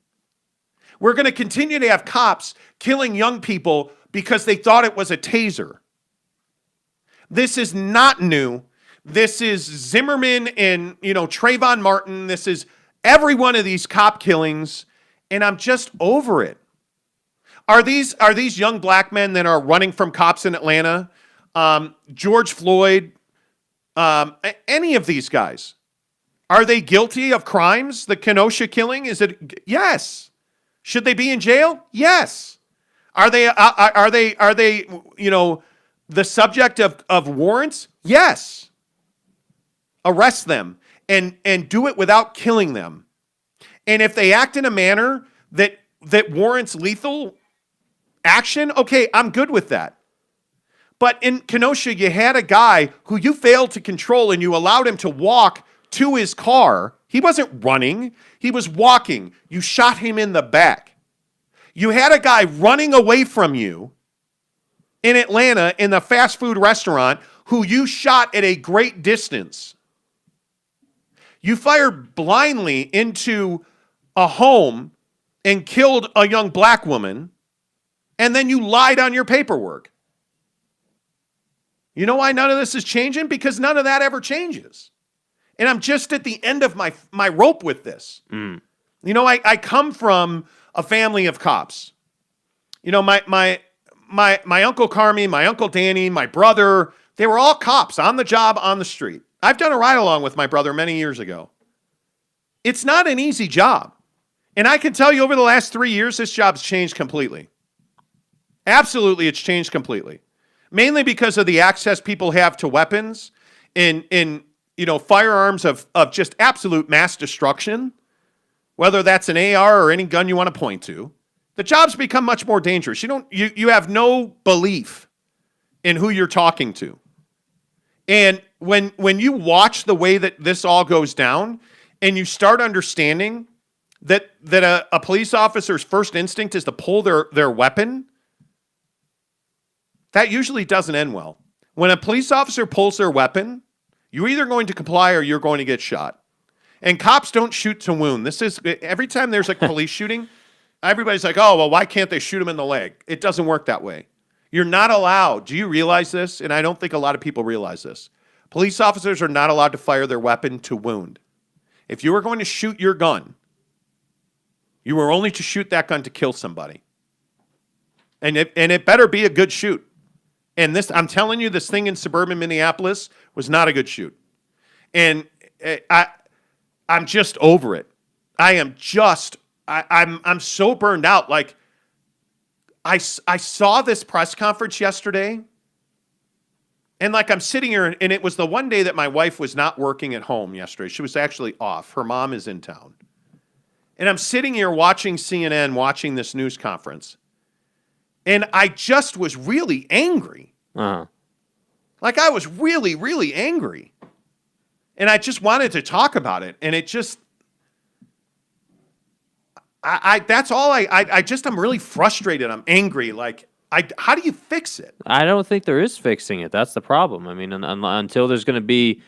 We're going to continue to have cops killing young people because they thought it was a taser. This is not new. This is Zimmerman and, Trayvon Martin. This is every one of these cop killings, and I'm just over it. Are these young black men that are running from cops in Atlanta, George Floyd, any of these guys, are they guilty of crimes? The Kenosha killing, yes. Should they be in jail? Yes. Are they the subject of warrants? Yes. Arrest them and do it without killing them. And if they act in a manner that warrants lethal action, okay, I'm good with that. But in Kenosha, you had a guy who you failed to control and you allowed him to walk to his car. He wasn't running. He was walking. You shot him in the back. You had a guy running away from you in Atlanta in the fast food restaurant who you shot at a great distance. You fired blindly into a home and killed a young black woman, and then you lied on your paperwork. You know why none of this is changing? Because none of that ever changes. And I'm just at the end of my rope with this. I come from a family of cops. My Uncle Carmi, my Uncle Danny, my brother, they were all cops on the job, on the street. I've done a ride-along with my brother many years ago. It's not an easy job. And I can tell you over the last 3 years, this job's changed completely. Absolutely, it's changed completely. Mainly because of the access people have to weapons in firearms of just absolute mass destruction, whether that's an AR or any gun you want to point to. The job's become much more dangerous. You have no belief in who you're talking to. And when you watch the way that this all goes down and you start understanding that a police officer's first instinct is to pull their weapon, that usually doesn't end well. When a police officer pulls their weapon, you're either going to comply or you're going to get shot. And cops don't shoot to wound. Every time there's a police shooting, everybody's like, oh, well, why can't they shoot him in the leg? It doesn't work that way. You're not allowed. Do you realize this? And I don't think a lot of people realize this. Police officers are not allowed to fire their weapon to wound. If you were going to shoot your gun, you were only to shoot that gun to kill somebody. And it better be a good shoot. And I'm telling you, this thing in suburban Minneapolis was not a good shoot. And I'm just over it. I'm so burned out. Like, I saw this press conference yesterday, and like I'm sitting here, and it was the one day that my wife was not working at home yesterday. She was actually off. Her mom is in town. And I'm sitting here watching CNN, watching this news conference, and I just was really angry. Uh-huh. Like, I was really, really angry. And I just wanted to talk about it. And it just, that's all I'm really frustrated. I'm angry. Like, how do you fix it? I don't think there is fixing it. That's the problem. I mean, until there's going to be,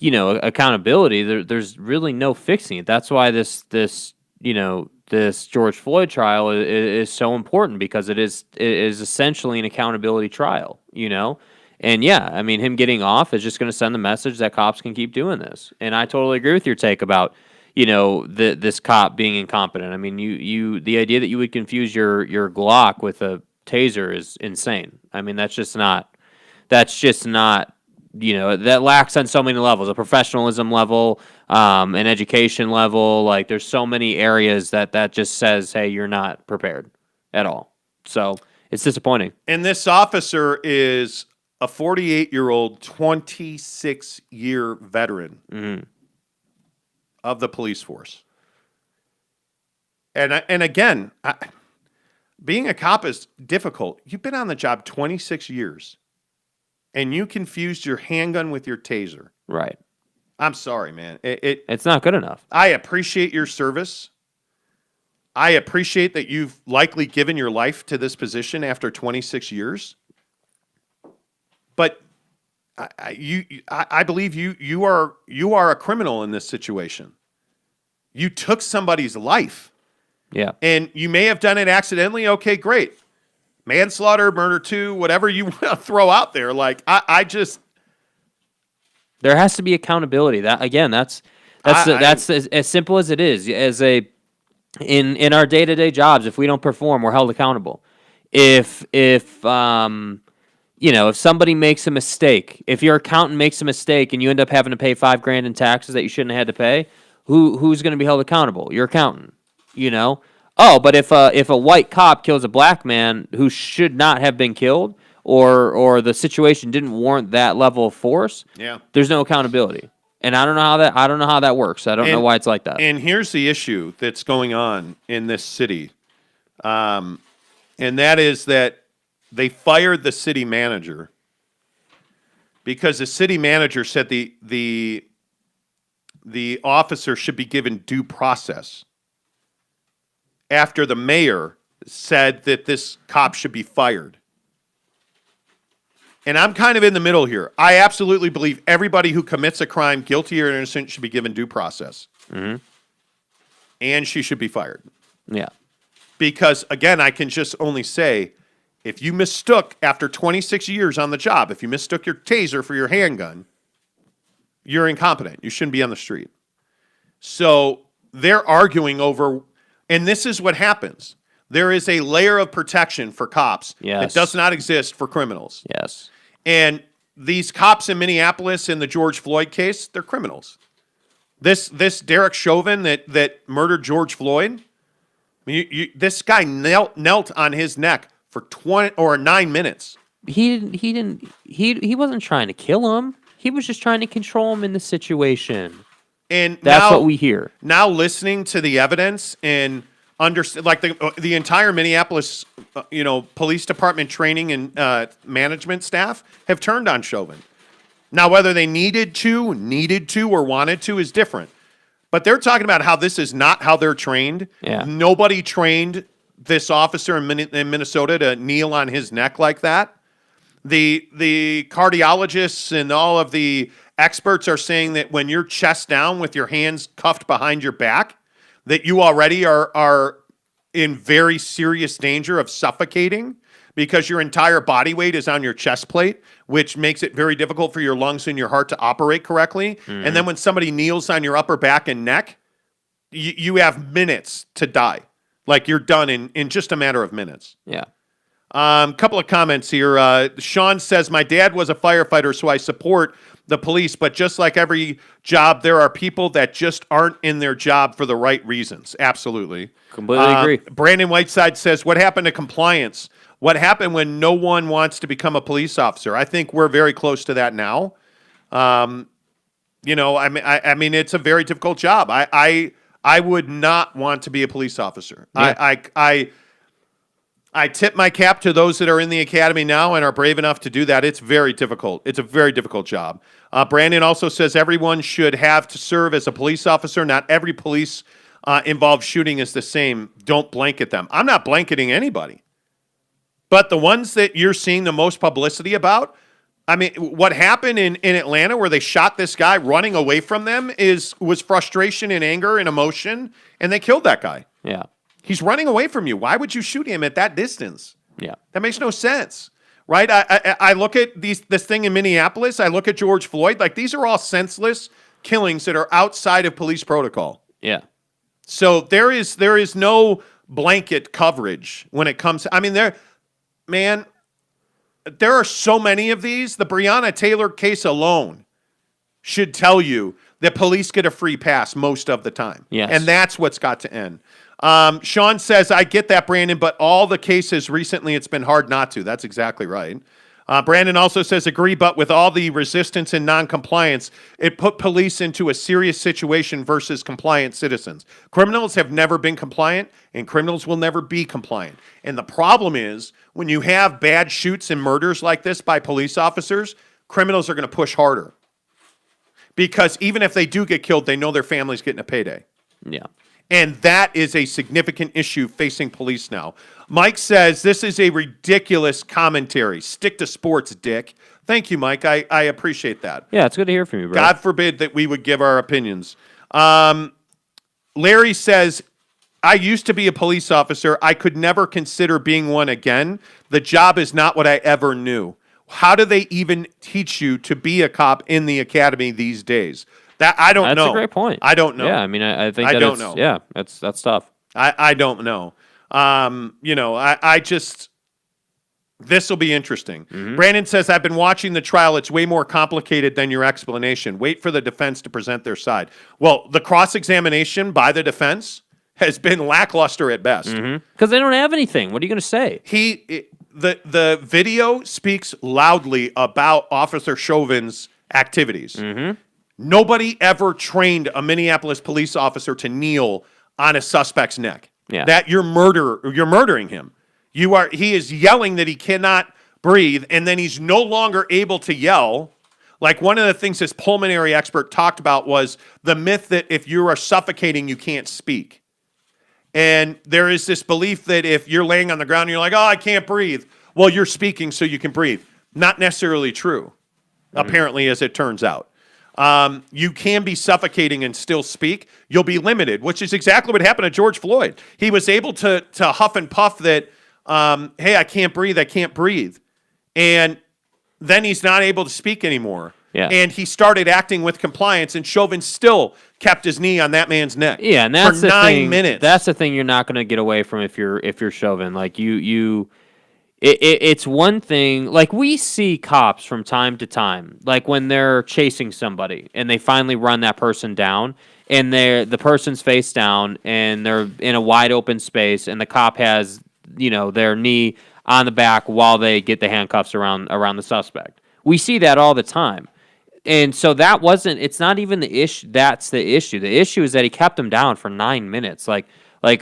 accountability, there's really no fixing it. That's why this George Floyd trial is so important, because it is essentially an accountability trial, And yeah, I mean, him getting off is just going to send the message that cops can keep doing this. And I totally agree with your take about, this cop being incompetent. I mean, the idea that you would confuse your Glock with a taser is insane. I mean, that's just not, that lacks on so many levels, a professionalism level, an education level. Like, there's so many areas that just says, hey, you're not prepared at all. So it's disappointing. And this officer is a 48-year-old, 26-year veteran of the police force. And again, being a cop is difficult. You've been on the job 26 years, and you confused your handgun with your taser. Right. I'm sorry, man. It's not good enough. I appreciate your service. I appreciate that you've likely given your life to this position after 26 years. But I believe you are a criminal in this situation. You took somebody's life. Yeah. And you may have done it accidentally. Okay, great. Manslaughter, murder 2, whatever you want to throw out there. Like, I just, there has to be accountability. That's as simple as it is. In our day-to-day jobs, if we don't perform, we're held accountable. If somebody makes a mistake, if your accountant makes a mistake and you end up having to pay $5,000 in taxes that you shouldn't have had to pay, who's going to be held accountable? Your accountant. Oh, but if a white cop kills a black man who should not have been killed, or the situation didn't warrant that level of force, there's no accountability. And I don't know how that works. I don't know why it's like that. And here's the issue that's going on in this city, and that is that they fired the city manager because the city manager said the officer should be given due process after the mayor said that this cop should be fired. And I'm kind of in the middle here. I absolutely believe everybody who commits a crime, guilty or innocent, should be given due process. Mm-hmm. And she should be fired. Yeah. Because, again, I can just only say, if you mistook after 26 years on the job, if you mistook your taser for your handgun, you're incompetent. You shouldn't be on the street. So they're arguing over, and this is what happens. There is a layer of protection for cops that does not exist for criminals. Yes. And these cops in Minneapolis in the George Floyd case, they're criminals. This Derek Chauvin that murdered George Floyd, I mean, this guy knelt on his neck for 9 minutes. He wasn't trying to kill him. He was just trying to control him in the situation. And that's what we hear. Now listening to the evidence and understand, like the entire Minneapolis, police department training and management staff have turned on Chauvin. Now, whether they needed to, or wanted to is different. But they're talking about how this is not how they're trained. Yeah. Nobody trained this officer in Minnesota to kneel on his neck like that. The cardiologists and all of the experts are saying that when you're chest down with your hands cuffed behind your back, that you already are in very serious danger of suffocating because your entire body weight is on your chest plate, which makes it very difficult for your lungs and your heart to operate correctly. Mm. And then when somebody kneels on your upper back and neck, you have minutes to die. Like, you're done in just a matter of minutes. Yeah. Couple of comments here. Sean says, my dad was a firefighter, so I support the police, but just like every job, there are people that just aren't in their job for the right reasons. Absolutely. Completely agree. Brandon Whiteside says, what happened to compliance? What happened when no one wants to become a police officer? I think we're very close to that now. You know, I mean, it's a very difficult job. I would not want to be a police officer. Yeah. I tip my cap to those that are in the academy now and are brave enough to do that. It's very difficult. It's a very difficult job. Brandon also says everyone should have to serve as a police officer. Not every police involved shooting is the same. Don't blanket them. I'm not blanketing anybody. But the ones that you're seeing the most publicity about, I mean, what happened in Atlanta where they shot this guy running away from them was frustration and anger and emotion, and they killed that guy. Yeah. He's running away from you. Why would you shoot him at that distance? Yeah. That makes no sense, right? I look at this thing in Minneapolis. I look at George Floyd. Like, these are all senseless killings that are outside of police protocol. Yeah. So there is no blanket coverage when it comes to, I mean, there are so many of these. The Breonna Taylor case alone should tell you that police get a free pass most of the time. Yes. And that's what's got to end. Sean says, I get that, Brandon, but all the cases recently, it's been hard not to. That's exactly right. Brandon also says, agree, but with all the resistance and non-compliance, it put police into a serious situation versus compliant citizens. Criminals have never been compliant, and criminals will never be compliant. And the problem is, when you have bad shoots and murders like this by police officers, criminals are going to push harder. Because even if they do get killed, they know their family's getting a payday. Yeah. And that is a significant issue facing police now. Mike says, this is a ridiculous commentary. Stick to sports, Dick. Thank you, Mike. I appreciate that. Yeah, it's good to hear from you, bro. God forbid that we would give our opinions. Larry says, I used to be a police officer. I could never consider being one again. The job is not what I ever knew. How do they even teach you to be a cop in the academy these days? That I don't know. That's a great point. I don't know. Yeah, I mean, I think I that don't it's, know. Yeah, that's tough. I don't know. You know, I just, this will be interesting. Mm-hmm. Brandon says, I've been watching the trial. It's way more complicated than your explanation. Wait for the defense to present their side. Well, the cross-examination by the defense has been lackluster at best. Because they don't have anything. What are you going to say? The video speaks loudly about Officer Chauvin's activities. Mm-hmm. Nobody ever trained a Minneapolis police officer to kneel on a suspect's neck. Yeah. That you're murdering him. He is yelling that he cannot breathe, and then he's no longer able to yell. Like, one of the things this pulmonary expert talked about was the myth that if you are suffocating, you can't speak. And there is this belief that if you're laying on the ground and you're like, oh, I can't breathe, well, you're speaking so you can breathe. Not necessarily true, apparently, as it turns out. You can be suffocating and still speak. You'll be limited, which is exactly what happened to George Floyd. He was able to huff and puff that, hey, I can't breathe. And then he's not able to speak anymore. Yeah. And he started acting with compliance, and Chauvin still kept his knee on that man's neck. Yeah, and that's for the 9 thing, minutes. That's the thing you're not going to get away from if you're Chauvin. Like it's one thing. Like, we see cops from time to time, like when they're chasing somebody and they finally run that person down, and the person's face down and they're in a wide open space, and the cop has their knee on the back while they get the handcuffs around the suspect. We see that all the time. And so it's not even the issue. That's the issue. The issue is that he kept him down for 9 minutes. Like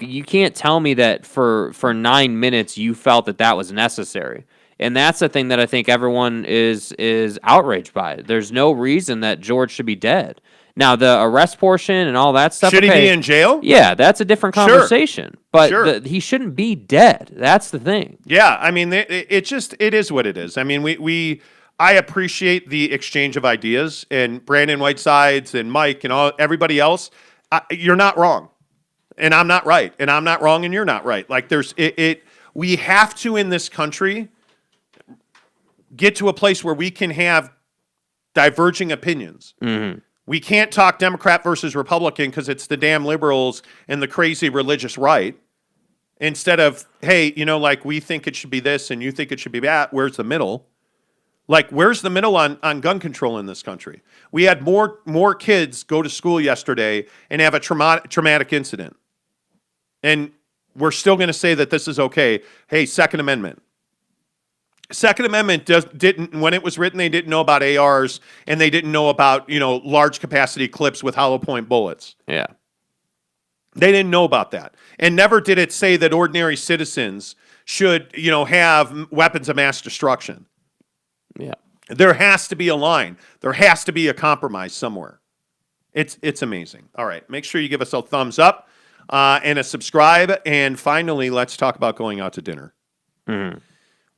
you can't tell me that for 9 minutes you felt that was necessary. And that's the thing that I think everyone is outraged by. There's no reason that George should be dead. Now, the arrest portion and all that stuff. Should he be in jail? Yeah, that's a different conversation. Sure. But Sure. He shouldn't be dead. That's the thing. Yeah, I mean, it is what it is. I mean, I appreciate the exchange of ideas, and Brandon Whitesides and Mike and everybody else. You're not wrong, and I'm not right, and I'm not wrong, and you're not right. Like, we have to, in this country, get to a place where we can have diverging opinions. Mm-hmm. We can't talk Democrat versus Republican because it's the damn liberals and the crazy religious right. Instead of, hey, like, we think it should be this and you think it should be that. Where's the middle? Like, where's the middle on gun control in this country? We had more kids go to school yesterday and have a traumatic incident. And we're still going to say that this is okay. Hey, Second Amendment. Second Amendment didn't, when it was written, they didn't know about ARs and they didn't know about, large capacity clips with hollow point bullets. Yeah. They didn't know about that. And never did it say that ordinary citizens should, have weapons of mass destruction. Yeah. There has to be a line. There has to be a compromise somewhere. It's amazing. All right. Make sure you give us a thumbs up and a subscribe. And finally, let's talk about going out to dinner. Mm-hmm.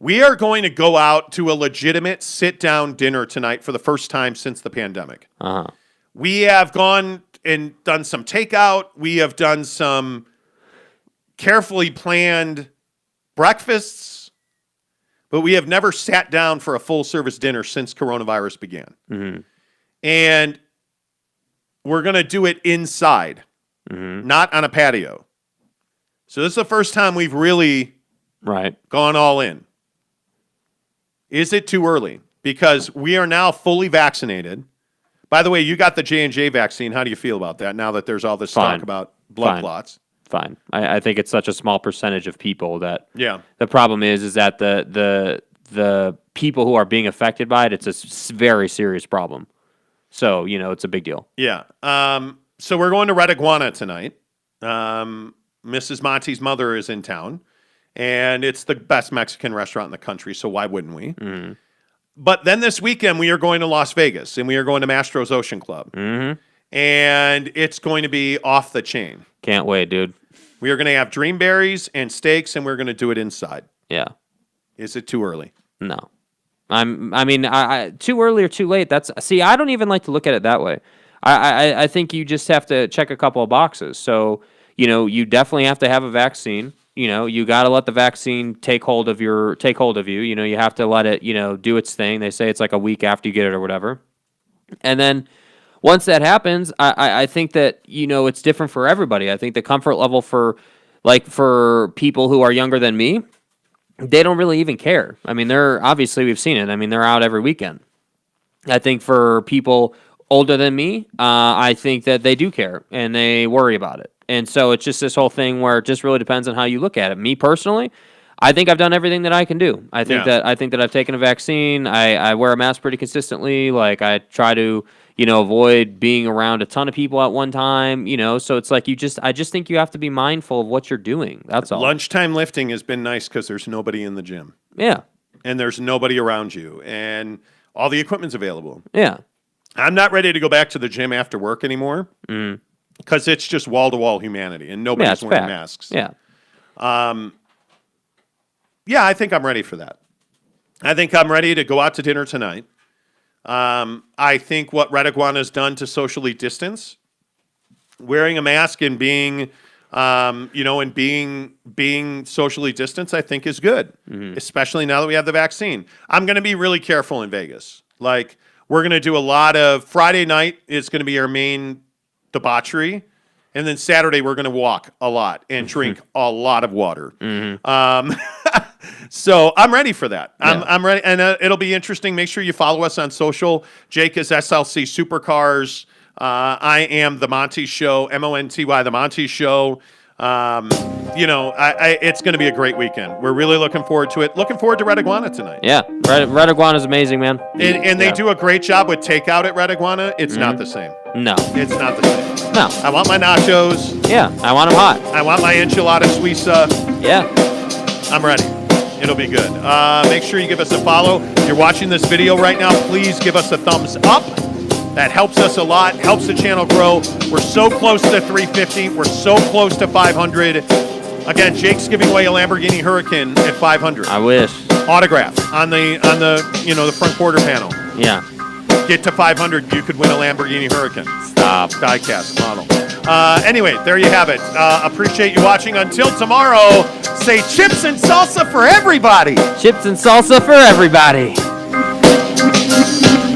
We are going to go out to a legitimate sit-down dinner tonight for the first time since the pandemic. Uh-huh. We have gone and done some takeout. We have done some carefully planned breakfasts, but we have never sat down for a full-service dinner since coronavirus began. Mm-hmm. And we're going to do it inside, not on a patio. So this is the first time we've really gone all in. Is it too early? Because we are now fully vaccinated. By the way, you got the J&J vaccine. How do you feel about that now that there's all this talk about blood clots? Fine. I think it's such a small percentage of people that the problem is that the people who are being affected by it, it's a very serious problem. So, it's a big deal. Yeah. So we're going to Red Iguana tonight. Mrs. Monty's mother is in town. And it's the best Mexican restaurant in the country, so why wouldn't we? Mm-hmm. But then this weekend, we are going to Las Vegas, and we are going to Mastro's Ocean Club. Mm-hmm. And it's going to be off the chain. Can't wait, dude. We are going to have dreamberries and steaks, and we're going to do it inside. Yeah. Is it too early? No. I too early or too late. I don't even like to look at it that way. I think you just have to check a couple of boxes. So, you definitely have to have a vaccine. You got to let the vaccine take hold of you. You have to let it, do its thing. They say it's like a week after you get it or whatever. And then once that happens, I think that, it's different for everybody. I think the comfort level for people who are younger than me, they don't really even care. I mean, obviously we've seen it. I mean, they're out every weekend. I think for people older than me, I think that they do care and they worry about it. And so it's just this whole thing where it just really depends on how you look at it. Me personally, I think I've done everything that I can do. I think that I've taken a vaccine. I wear a mask pretty consistently. Like I try to, avoid being around a ton of people at one time. So it's like I just think you have to be mindful of what you're doing. That's all. Lunchtime lifting has been nice because there's nobody in the gym. Yeah. And there's nobody around you, and all the equipment's available. Yeah. I'm not ready to go back to the gym after work anymore. Because it's just wall-to-wall humanity, and nobody's wearing masks. Yeah. Yeah, I think I'm ready for that. I think I'm ready to go out to dinner tonight. I think what Red Iguana's done to socially distance, wearing a mask and being, and being socially distanced, I think is good, especially now that we have the vaccine. I'm going to be really careful in Vegas. Like, we're going to do a lot of Friday night is going to be our main debauchery, and then Saturday we're going to walk a lot and drink a lot of water. So I'm ready for that. I'm ready, and it'll be interesting. Make sure you follow us on social. Jake is SLC Supercars. I am The Monty Show, Monty, The Monty Show. It's going to be a great weekend. We're really looking forward to it. Looking forward to Red Iguana tonight. Yeah, Red Iguana is amazing, man. And they do a great job with takeout at Red Iguana. It's not the same. No. It's not the same. No. I want my nachos. Yeah, I want them hot. I want my enchilada suiza. Yeah. I'm ready. It'll be good. Make sure you give us a follow. If you're watching this video right now, please give us a thumbs up. That helps us a lot, helps the channel grow. We're so close to 350. We're so close to 500. Again, Jake's giving away a Lamborghini Huracan at 500. I wish. Autograph on the the front quarter panel. Yeah. Get to 500, you could win a Lamborghini Huracan. Stop. Diecast model. Anyway, there you have it. Appreciate you watching. Until tomorrow, say chips and salsa for everybody. Chips and salsa for everybody.